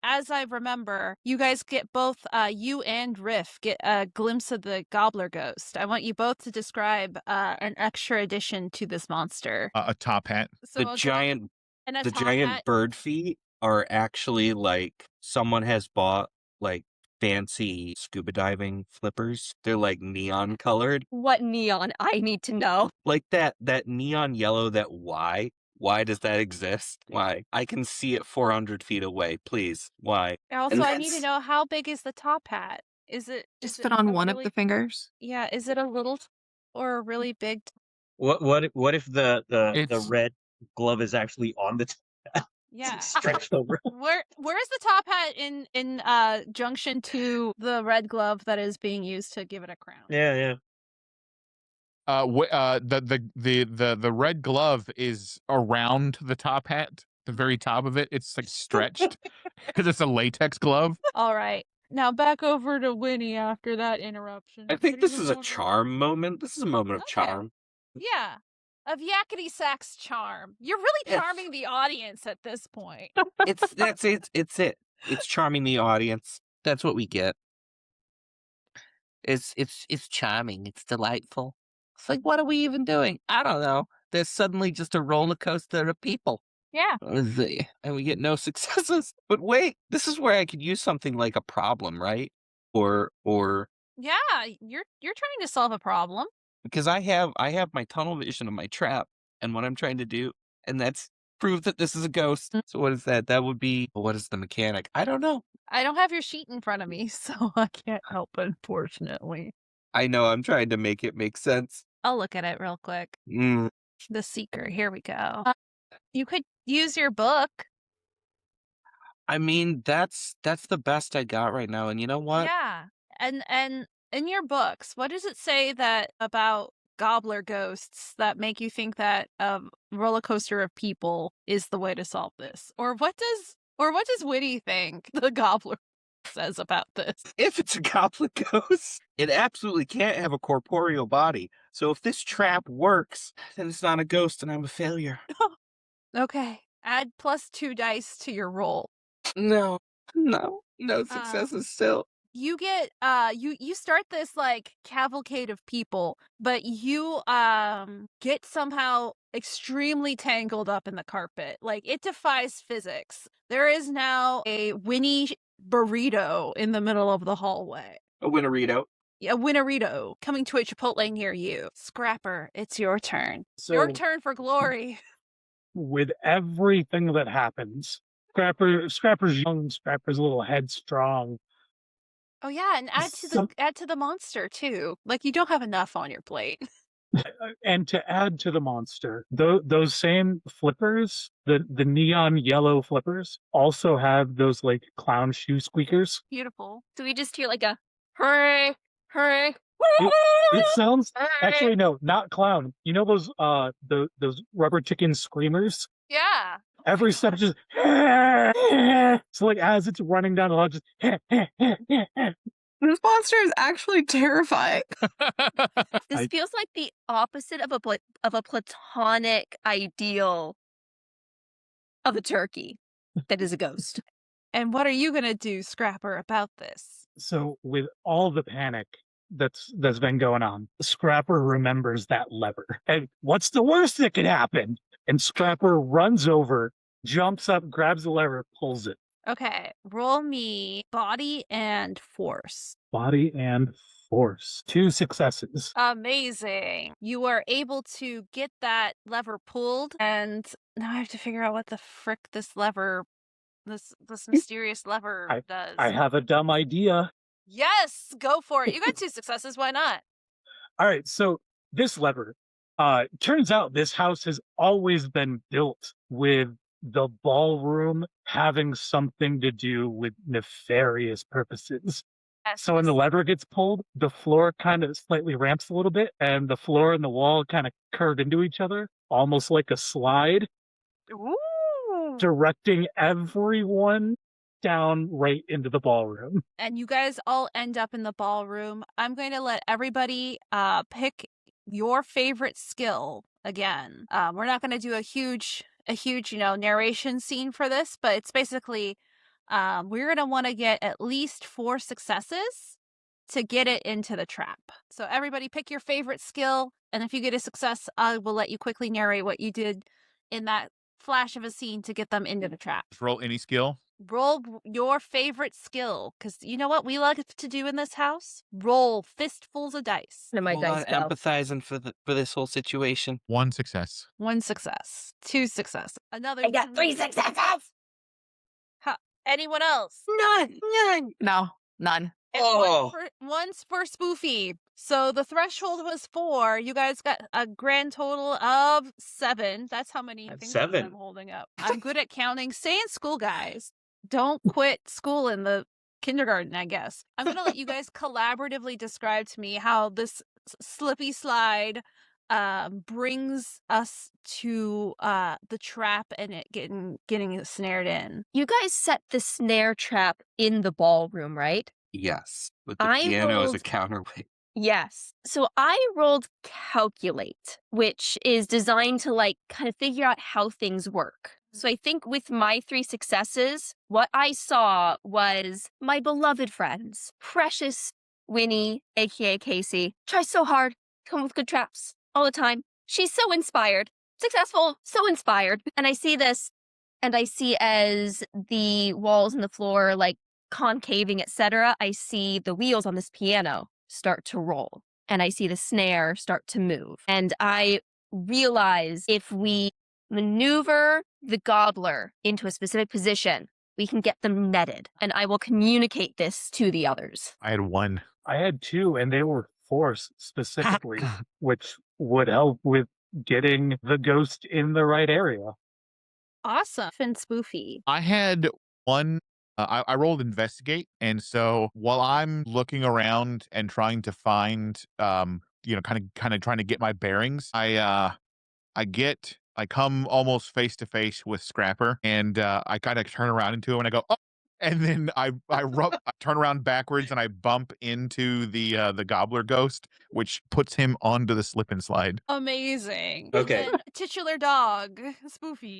as I remember, you guys get both you and Riff get a glimpse of the Gobbler ghost. I want you both to describe an extra addition to this monster. A top hat. So the a giant and a the top giant hat. bird feet are actually like someone has bought like fancy scuba diving flippers. They're like neon colored. What neon? I need to know. Like that neon yellow, that Y. Why does that exist? Why? I can see it 400 feet away. Please. Why? Also, And I need to that's- know, how big is the top hat? Is it Just is fit it on a one of really- the fingers. Yeah, is it a little or a really big? What if the It's- red glove is actually on the Yeah. stretched over? Where's the top hat in junction to the red glove that is being used to give it a crown? Yeah. The red glove is around the top hat, the very top of it. It's like stretched because it's a latex glove. All right. Now back over to Winnie after that interruption. I think What this you is a going for? charm moment. This is a moment of Okay. charm. Yeah. Of Yakety Sack's charm. You're really Yes. charming the audience at this point. That's it. It's it. It's charming the audience. That's what we get. It's charming. It's delightful. It's like, what are we even doing? I don't know. There's suddenly just a roller coaster of people. Yeah. And we get no successes. But wait, this is where I could use something like a problem, right? Or Yeah, you're trying to solve a problem. because I have my tunnel vision of my trap and what I'm trying to do, and that's prove that this is a ghost. So what is that? That would be, what is the mechanic? I don't know. I don't have your sheet in front of me, so I can't help, unfortunately. I know I'm trying to make it make sense. I'll look at it real quick. Mm, The Seeker. Here we go. You could use your book. I mean, that's the best I got right now. And you know what? Yeah. And in your books, what does it say that about gobbler ghosts that make you think that roller coaster of people is the way to solve this? Or what does Whitty think the gobbler says about this? If it's a goblin ghost, it absolutely can't have a corporeal body. So if this trap works, then it's not a ghost and I'm a failure. Okay. Add +2 dice to your roll. No successes still. You get you start this like cavalcade of people, but you get somehow extremely tangled up in the carpet. Like, it defies physics. There is now a Winnie burrito in the middle of the hallway. A Winnerito. A Winnerito coming to a Chipotle near you. Scrapper, it's your turn. So Your turn for glory. with everything that happens, Scrapper's young, Scrapper's a little headstrong. Oh yeah, and add to the monster too. Like, you don't have enough on your plate. And to add to the monster, those same flippers, the neon yellow flippers, also have those like clown shoe squeakers. Beautiful. So we just hear like a hooray, hooray. It sounds actually no, not clown. You know those those rubber chicken screamers? Yeah. Every step just so like as it's running down the hall, just This monster is actually terrifying. This I- feels like the opposite of a platonic ideal of a turkey that is a ghost. And what are you gonna do, Scrapper, about this? So with all the panic that's been going on, Scrapper remembers that lever. And what's the worst that could happen? And Scrapper runs over, jumps up, grabs the lever, pulls it. Okay, roll me body and force. Body and force. 2 successes. Amazing. You are able to get that lever pulled, and now I have to figure out what the frick this mysterious lever does. I have a dumb idea. Yes, go for it. You got 2 successes. Why not? All right, so this lever, turns out this house has always been built with the ballroom having something to do with nefarious purposes. So when the lever gets pulled, the floor kind of slightly ramps a little bit, and the floor and the wall kind of curve into each other, almost like a slide, Ooh. directing everyone down right into the ballroom. And you guys all end up in the ballroom. I'm going to let everybody pick your favorite skill again. We're not going to do a huge, narration scene for this, but it's basically we're going to want to get at least 4 successes to get it into the trap. So everybody pick your favorite skill, and if you get a success, I will let you quickly narrate what you did in that flash of a scene to get them into the trap. Just roll any skill. Roll your favorite skill, because you know what we like to do in this house? Roll fistfuls of dice. Where my Hold on, dice go. empathizing for this whole situation. 1 success. 1 success, 2 success, another. I got 3 successes. Anyone else? None. No, none. And Oh. one's for Spoofy. So the threshold was 4. You guys got a grand total of 7. That's how many That's things 7. I'm holding up. I'm good at counting. Stay in school, guys. Don't quit school in the kindergarten, I guess. I'm going to let you guys collaboratively describe to me how this slippy slide brings us to the trap and it getting snared in. You guys set the snare trap in the ballroom, right? Yes, with the I piano as a rolled- counterweight. Yes. So I rolled calculate, which is designed to like kind of figure out how things work. So I think with my 3 successes, what I saw was my beloved friends, precious Winnie, aka Casey, tries so hard, come with good traps all the time. She's so inspired, successful, so inspired. And I see this, and I see as the walls and the floor like concaving, etc., I see the wheels on this piano start to roll, and I see the snare start to move. And I realize if we maneuver the Gobbler into a specific position, we can get them netted. And I will communicate this to the others. I had 1. I had 2, and they were force specifically, which would help with getting the ghost in the right area. Awesome. And Spoofy. I had 1. I rolled investigate, and so while I'm looking around and trying to find, kind of trying to get my bearings, I come almost face to face with Scrapper, and I kind of turn around into him, and I go, oh, and then I turn around backwards, and I bump into the Gobbler ghost, which puts him onto the slip and slide. Amazing. Okay. And then titular dog, Spoofy.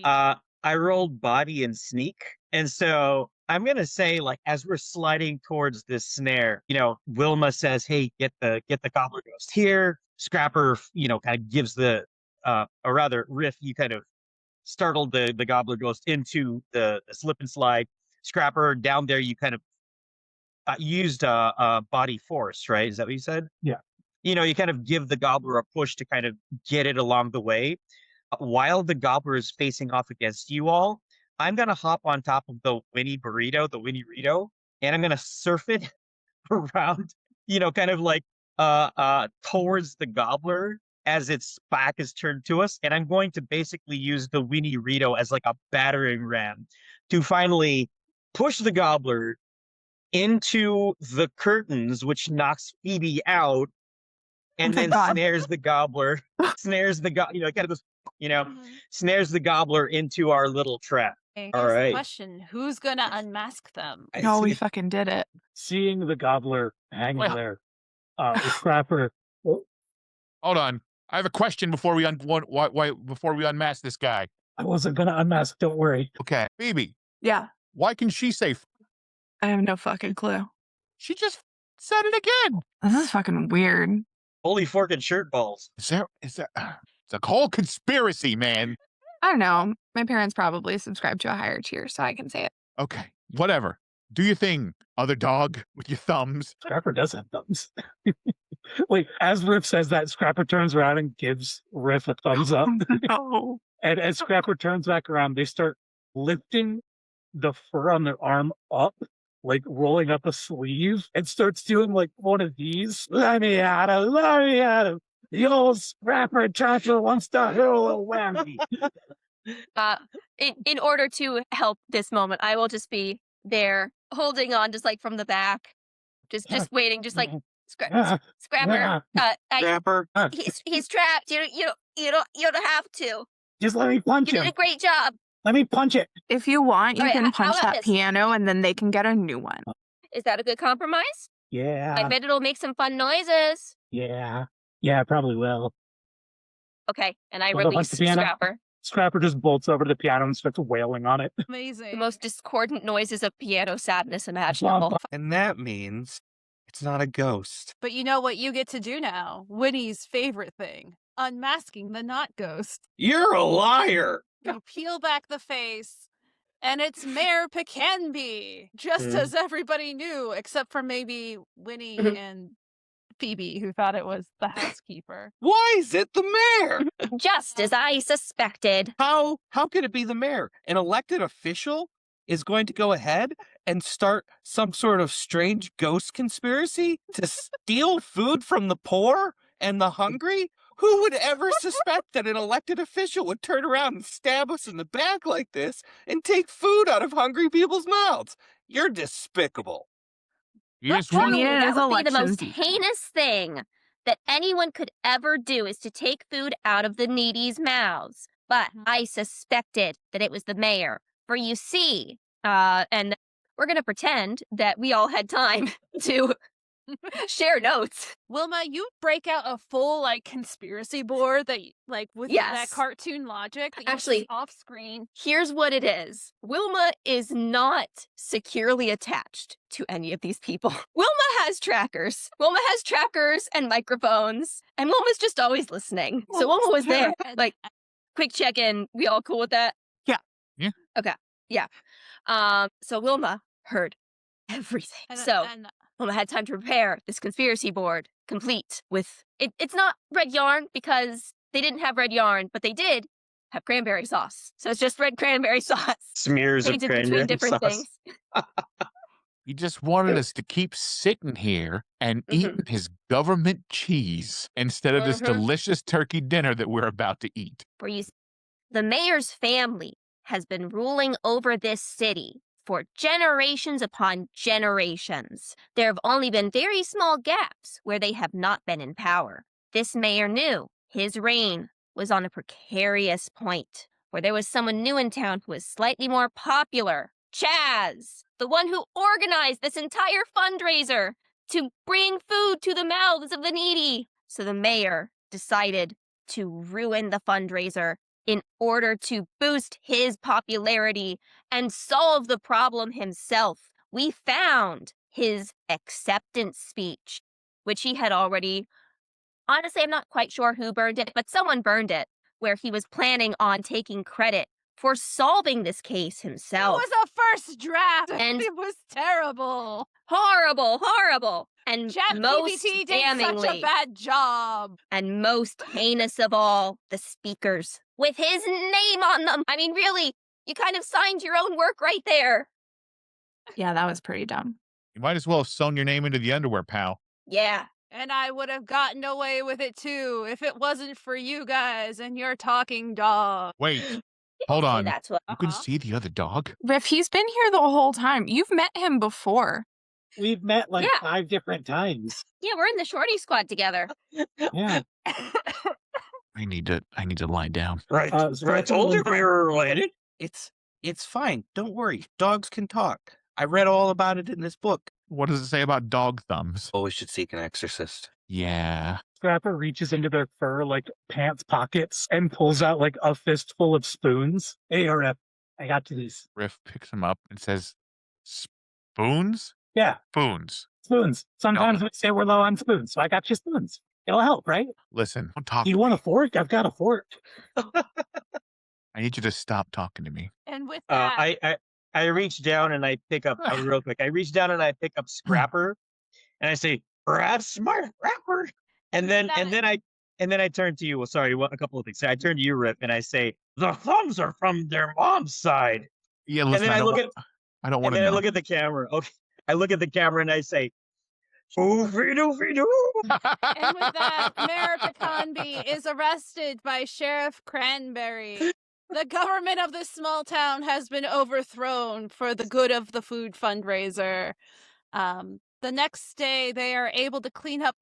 I rolled body and sneak, and so I'm gonna say, like, as we're sliding towards this snare, Wilma says, "Hey, get the Gobbler ghost here." Scrapper, kind of gives the, or rather, Riff, you kind of startled the Gobbler ghost into the slip and slide. Scrapper, down there, you kind of used body force, right? Is that what you said? Yeah. You kind of give the Gobbler a push to kind of get it along the way. While the Gobbler is facing off against you all, I'm going to hop on top of the Winnie Rito, and I'm going to surf it around, kind of like towards the Gobbler as its back is turned to us. And I'm going to basically use the Winnie Rito as like a battering ram to finally push the Gobbler into the curtains, which knocks Phoebe out, and my then God. snares the Gobbler, snares the it kind of goes, snares the Gobbler into our little trap. Here's All the right. question: who's gonna unmask them? No, we fucking did it. Seeing the Gobbler hanging Well- there, Scrapper. Hold on, I have a question before we unmask this guy. I wasn't gonna unmask. Don't worry. Okay, Phoebe, Yeah, why can she say? I have no fucking clue. She just said it again. This is fucking weird. Holy forking shirt balls. Is there? It's a whole conspiracy, man. I don't know. My parents probably subscribe to a higher tier, so I can say it. Okay, whatever. Do your thing, other dog with your thumbs. Scrapper does have thumbs. Wait, as Riff says that, Scrapper turns around and gives Riff a thumbs up. No. And as Scrapper turns back around, they start lifting the fur on their arm up, like rolling up a sleeve, and starts doing like one of these. Let me at him. The old Scrapper Tracker wants to hurl a whammy. In order to help this moment, I will just be there holding on just like from the back, just waiting, just like Scrapper. Scrapper. He's trapped. You don't have to. Just let me punch You him. did a great job. Let me punch it. If you want, you All right, can how punch about that this? piano and then they can get a new one. Is that a good compromise? I Yeah. bet it'll make some fun noises. Yeah. Yeah, probably will. Okay, and I Wanna release punch the piano? Scrapper. Scrapper just bolts over to the piano and starts wailing on it. Amazing. The most discordant noises of piano sadness imaginable. And that means it's not a ghost. But you know what you get to do now? Winnie's favorite thing. Unmasking the not ghost. You're a liar. You peel back the face, and it's Mayor Pecanby. Just Mm. as everybody knew, except for maybe Winnie and Phoebe, who thought it was the housekeeper. Why is it the mayor? Just as I suspected. How could it be the mayor? An elected official is going to go ahead and start some sort of strange ghost conspiracy to steal food from the poor and the hungry? Who would ever suspect that an elected official would turn around and stab us in the back like this and take food out of hungry people's mouths? You're despicable. You just I want mean, it that is would be the election most season. heinous thing that anyone could ever do is to take food out of the needy's mouths. But I suspected that it was the mayor. For you see, and we're going to pretend that we all had time to share notes. Wilma, you break out a full conspiracy board that with that Yes. cartoon logic that you Actually- see off screen. Here's what it is. Wilma is not securely attached to any of these people. Wilma has trackers. Wilma has trackers and microphones, and Wilma's just always listening. So Wilma was there. Like, quick check-in. We all cool with that? Yeah. Yeah. Okay. Yeah. So Wilma heard everything. And Wilma had time to prepare this conspiracy board, complete with it's not red yarn because they didn't have red yarn, but they did have cranberry sauce. So it's just red cranberry sauce. Smears of Painted between cranberry different sauce. things. He just wanted us to keep sitting here and eating his government cheese instead of this delicious turkey dinner that we're about to eat. For you, the mayor's family has been ruling over this city for generations upon generations. There have only been very small gaps where they have not been in power. This mayor knew his reign was on a precarious point, where there was someone new in town who was slightly more popular. Chaz, the one who organized this entire fundraiser to bring food to the mouths of the needy. So the mayor decided to ruin the fundraiser in order to boost his popularity and solve the problem himself. We found his acceptance speech, which he had already, honestly, I'm not quite sure who burned it, but someone burned it, where he was planning on taking credit for solving this case himself. it was a first draft, And- it was terrible. Horrible. And most ChatGPT did damningly, such a bad job. and most heinous of all, the speakers with his name on them. I mean, really, you kind of signed your own work right there. Yeah, that was pretty dumb. You might as well have sewn your name into the underwear, pal. Yeah. And I would have gotten away with it too if it wasn't for you guys and your talking dog. Wait, hold See, on. that's what. You can see the other dog? Riff, he's been here the whole time. You've met him before. We've met like Yeah. 5 different times. Yeah, we're in the shorty squad together. Yeah. I need to lie down. Right. Uh, I told you we were related. It's fine. Don't worry. Dogs can talk. I read all about it in this book. What does it say about dog thumbs? Always should seek an exorcist. Yeah. Scrapper reaches into their fur pants pockets and pulls out a fistful of spoons. Hey, Rip, I got you these. Riff picks him up and says, "Spoons? Yeah, Spoons. spoons. Sometimes we say we're low on spoons, so I got you spoons. It'll help, right? Listen, don't talk. Do you want a fork? I've got a fork. I need you to stop talking to me." And with that, I reach down and I pick up real quick. I reach down and I pick up Scrapper, and I say, "Perhaps smart Scrapper." And then I turn to you. Well, sorry, a couple of things. I turn to you, Rip, and I say, "The thumbs are from their mom's side." Yeah, And listen, then I don't and want to then I know. look at the camera. Okay, I look at the camera and I say, "Oofy doofy doo." and with that, Mayor Pecanby is arrested by Sheriff Cranberry. The government of this small town has been overthrown for the good of the food fundraiser. The The next day, they are able to clean up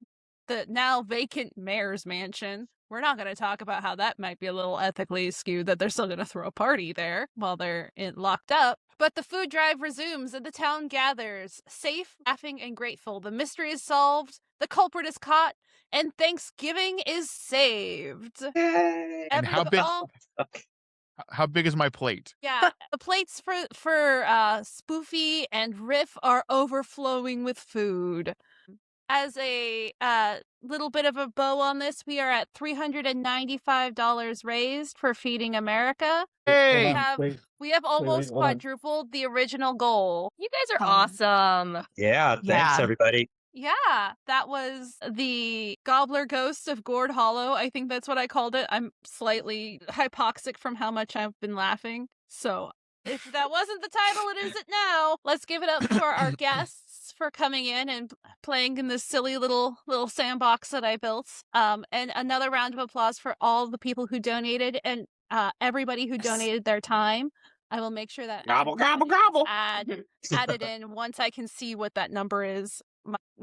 the now vacant mayor's mansion. We're not going to talk about how that might be a little ethically skewed, that they're still going to throw a party there while they're locked up. But the food drive resumes and the town gathers, safe, laughing, and grateful. The mystery is solved, the culprit is caught, and Thanksgiving is saved. Yay! And how big is my plate? Yeah, the plates for Spoofy and Riff are overflowing with food. As a little bit of a bow on this, we are at $395 raised for Feeding America. Hey! We have almost hold on. quadrupled the original goal. You guys are awesome. Yeah, thanks Yeah. everybody. Yeah, that was the Gobbler Ghost of Gourd Hollow. I think that's what I called it. I'm slightly hypoxic from how much I've been laughing. So if that wasn't the title, it is it now. Let's give it up for our guests for coming in and playing in this silly little sandbox that I built. And another round of applause for all the people who donated and everybody who donated their time. I will make sure that Gobble, gobble, gobble. added in once I can see what that number is.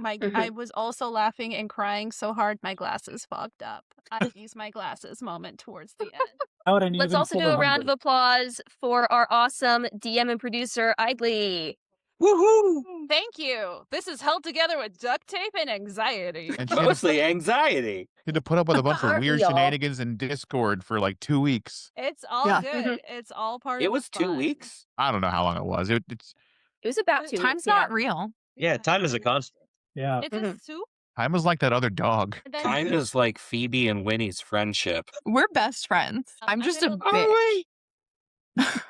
I was also laughing and crying so hard my glasses fogged up. I use my glasses moment towards the end. Let's also do a round of applause for our awesome DM and producer, Idly. Woohoo! Thank you. This is held together with duct tape and anxiety. And she had Mostly anxiety. to put up with a bunch of Aren't we weird all? shenanigans in Discord for like 2 weeks. It's all Yeah. good. It's all part of It was the 2 fun. weeks. I don't know how long it was. It's It was about 2 Time's weeks, not real. Yeah, time is a constant. Yeah. It's a soup. time was like that other dog. And then Time is like Phoebe and Winnie's friendship. We're best friends. I'm I'm just a gonna- bitch.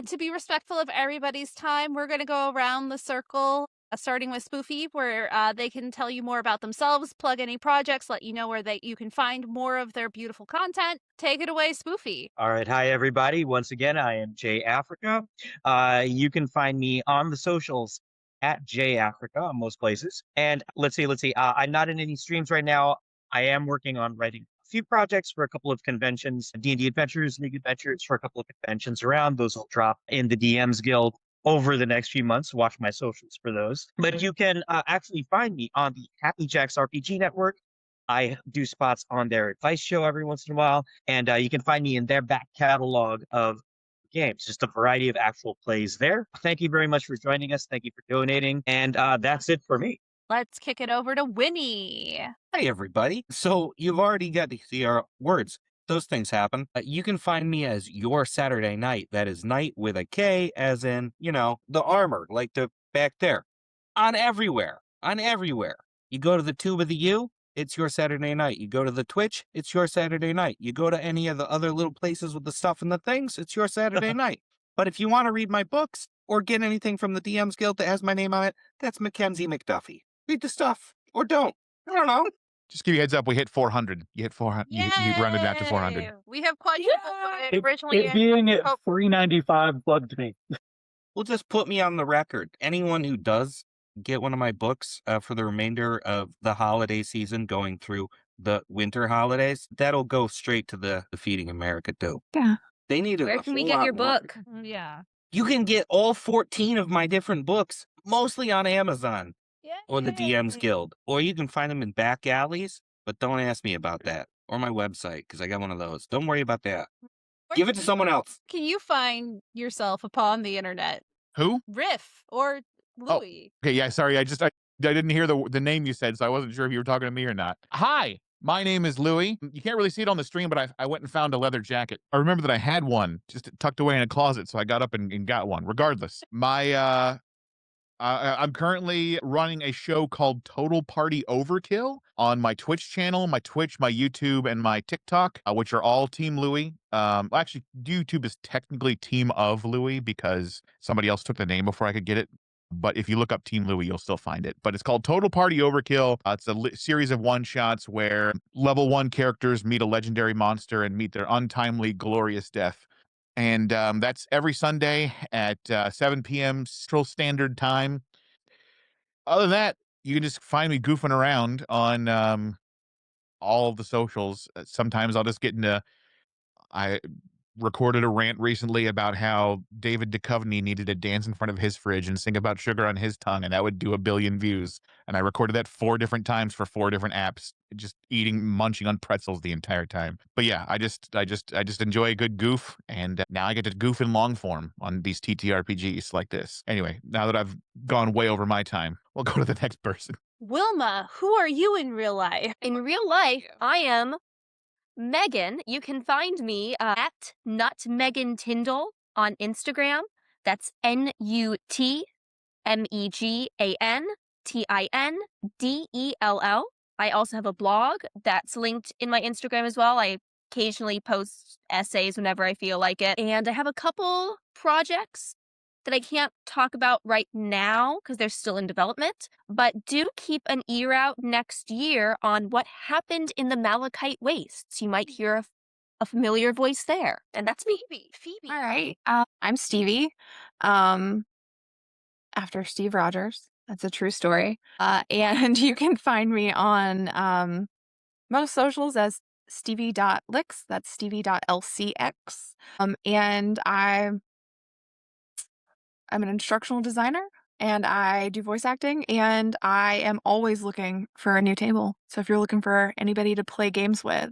To be respectful of everybody's time, we're going to go around the circle, starting with Spoofy, where they can tell you more about themselves, plug any projects, let you know where you can find more of their beautiful content. Take it away, Spoofy. All right. Hi, everybody. Once again, I am Jay Africa. You can find me on the socials at Jay Africa on most places. And let's see. I'm not in any streams right now. I am working on writing a few projects for a couple of conventions, D&D Adventures, League Adventures for a couple of conventions around. Those will drop in the DMs Guild over the next few months. Watch my socials for those. But you can actually find me on the Happy Jacks RPG Network. I do spots on their advice show every once in a while, and you can find me in their back catalog of games, just a variety of actual plays there. Thank you very much for joining us. Thank you for donating, and that's it for me. Let's kick it over to Winnie. Hi, everybody. So you've already got to see our words. Those things happen. You can find me as Your Saturday Night. That is night with a K, as in, the armor, like the back there. On everywhere. You go to the Tube of the U, it's Your Saturday Night. You go to the Twitch, it's Your Saturday Night. You go to any of the other little places with the stuff and the things, it's Your Saturday Night. But if you want to read my books or get anything from the DM's Guild that has my name on it, that's Mackenzie McDuffie. Read the stuff or don't. I don't know. Just give you a heads up. We hit 400. You hit 400. You rounded that to 400. Yay! We have quadrupled what I originally It being at hoped. $3.95 bugged me. Well, just put me on the record. Anyone who does get one of my books for the remainder of the holiday season going through the winter holidays, that'll go straight to the Feeding America too. Yeah. They need Where can we get your book? Yeah. You can get all 14 of my different books, mostly on Amazon or the DM's Guild, or you can find them in back alleys, but don't ask me about that, or my website, because I got one of those. Don't worry about that. Give it to someone else. Can you find yourself upon the internet? Who? Riff or Louie? Okay, yeah, sorry. I didn't hear the name you said, so I wasn't sure if you were talking to me or not. Hi, my name is Louie. You can't really see it on the stream, but I went and found a leather jacket. I remember that I had one just tucked away in a closet, so I got up and got one. Regardless, I'm currently running a show called Total Party Overkill on my Twitch channel, my Twitch, my YouTube, and my TikTok, which are all Team Louie. Actually, YouTube is technically Team of Louie because somebody else took the name before I could get it. But if you look up Team Louie, you'll still find it. But it's called Total Party Overkill. It's a series of one-shots where level 1 characters meet a legendary monster and meet their untimely, glorious death. And that's every Sunday at 7 p.m. Central Standard Time. Other than that, you can just find me goofing around on all of the socials. Sometimes I'll just get into recorded a rant recently about how David Duchovny needed to dance in front of his fridge and sing about sugar on his tongue, and that would do 1 billion views. And I recorded that 4 different times for 4 different apps, just munching on pretzels the entire time. But yeah, I just enjoy a good goof, and now I get to goof in long form on these TTRPGs like this. Anyway, now that I've gone way over my time, we'll go to the next person. Wilma, who are you in real life? In real life, I am Megan. You can find me at NutMeganTindall on Instagram. That's NutMeganTindall. I also have a blog that's linked in my Instagram as well. I occasionally post essays whenever I feel like it. And I have a couple projects that I can't talk about right now because they're still in development, but do keep an ear out next year on what happened in the Malachite Wastes. You might hear a familiar voice there. And that's me. Phoebe. All right. I'm Stevie. After Steve Rogers. That's a true story. And you can find me on most socials as stevie.lix. That's stevie.lcx. And I'm an instructional designer, and I do voice acting, and I am always looking for a new table. So if you're looking for anybody to play games with,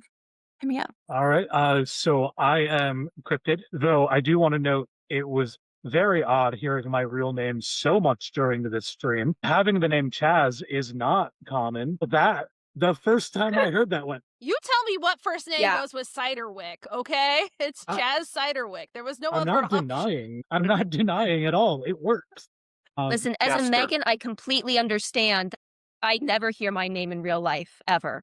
hit me up. All right. So I am Cryptid, though I do want to note it was very odd hearing my real name so much during this stream. Having the name Chaz is not common. But the first time I heard that went, You tell me what first name Yeah. goes with Ciderwick, okay? It's Chaz Ciderwick. There was no I'm other not option. denying. I'm not denying at all. It works. Listen, as a Jester. Megan, I completely understand. I never hear my name in real life, ever.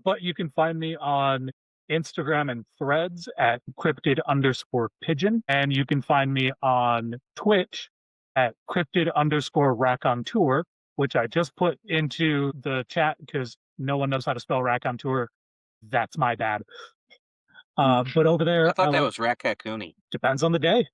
But you can find me on Instagram and Threads at cryptid_pigeon. And you can find me on Twitch at cryptid_racontour, which I just put into the chat because no one knows how to spell racontour. That's my bad. But over there, I thought that was Rakakuni. depends on the day.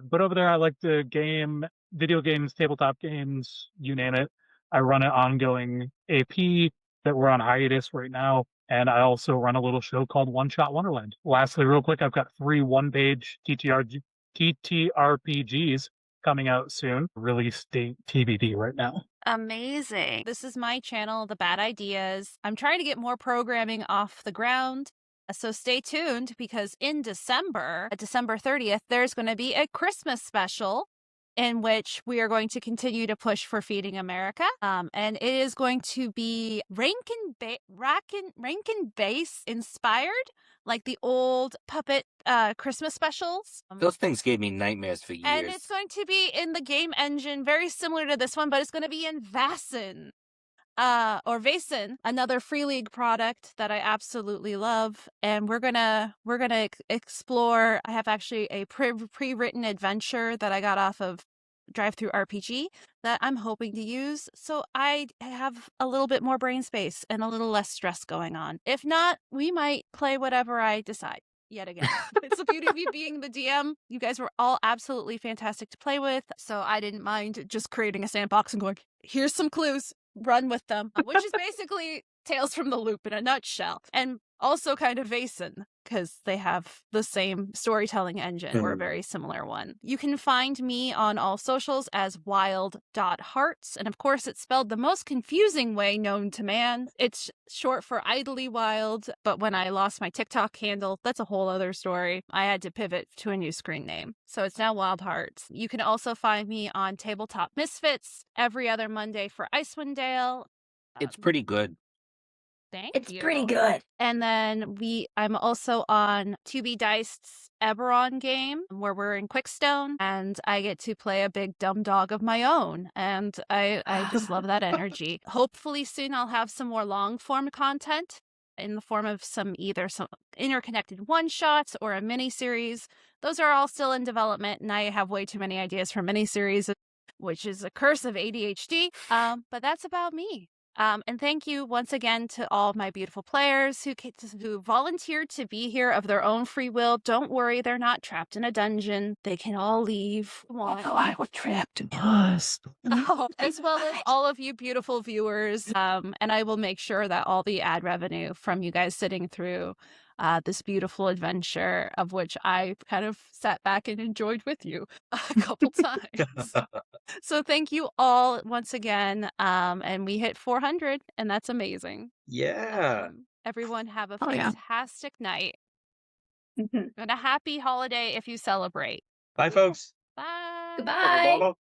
But over there, I like to game video games, tabletop games, you name it. I run an ongoing AP that we're on hiatus right now. And I also run a little show called One Shot Wonderland. Lastly, real quick, I've got 3 one-page TTRPGs coming out soon. Release date TBD right now. Amazing. This is my channel, The Bad Ideas. I'm trying to get more programming off the ground. So stay tuned because in December, December 30th, there's going to be a Christmas special in which we are going to continue to push for Feeding America. And it is going to be Rankin Bass inspired, like the old puppet Christmas specials. Those things gave me nightmares for years. And it's going to be in the game engine, very similar to this one, but it's going to be in Vaesen. Or Vaesen, another Free League product that I absolutely love, and we're gonna explore. I have actually a pre-written adventure that I got off of Drive-Thru RPG that I'm hoping to use, so I have a little bit more brain space and a little less stress going on. If not, we might play whatever I decide. Yet again, it's the beauty of you being the DM. You guys were all absolutely fantastic to play with, so I didn't mind just creating a sandbox and going, here's some clues, run with them, which is basically Tales from the Loop in a nutshell. And also kind of Vaesen, because they have the same storytelling engine or a very similar one. You can find me on all socials as wild.hearts. And of course, it's spelled the most confusing way known to man. It's short for idly wild. But when I lost my TikTok handle, that's a whole other story. I had to pivot to a new screen name. So it's now Wild Hearts. You can also find me on Tabletop Misfits every other Monday for Icewind Dale. It's pretty good. Thank you. pretty good. And then I'm also on 2B Diced's Eberron game where we're in Quickstone and I get to play a big dumb dog of my own. And I just love that energy. Hopefully soon I'll have some more long form content in the form of either some interconnected one-shots or a mini-series. Those are all still in development and I have way too many ideas for mini-series, which is a curse of ADHD. But that's about me. And thank you once again to all of my beautiful players who volunteered to be here of their own free will. Don't worry, they're not trapped in a dungeon. They can all leave. I was trapped in us. As well as all of you beautiful viewers. And I will make sure that all the ad revenue from you guys sitting through this beautiful adventure, of which I kind of sat back and enjoyed with you a couple times. So thank you all once again. And we hit 400, and that's amazing. Yeah. Everyone have a Oh, yeah. fantastic night Mhm. and a happy holiday if you celebrate. Bye, folks. Bye. Goodbye.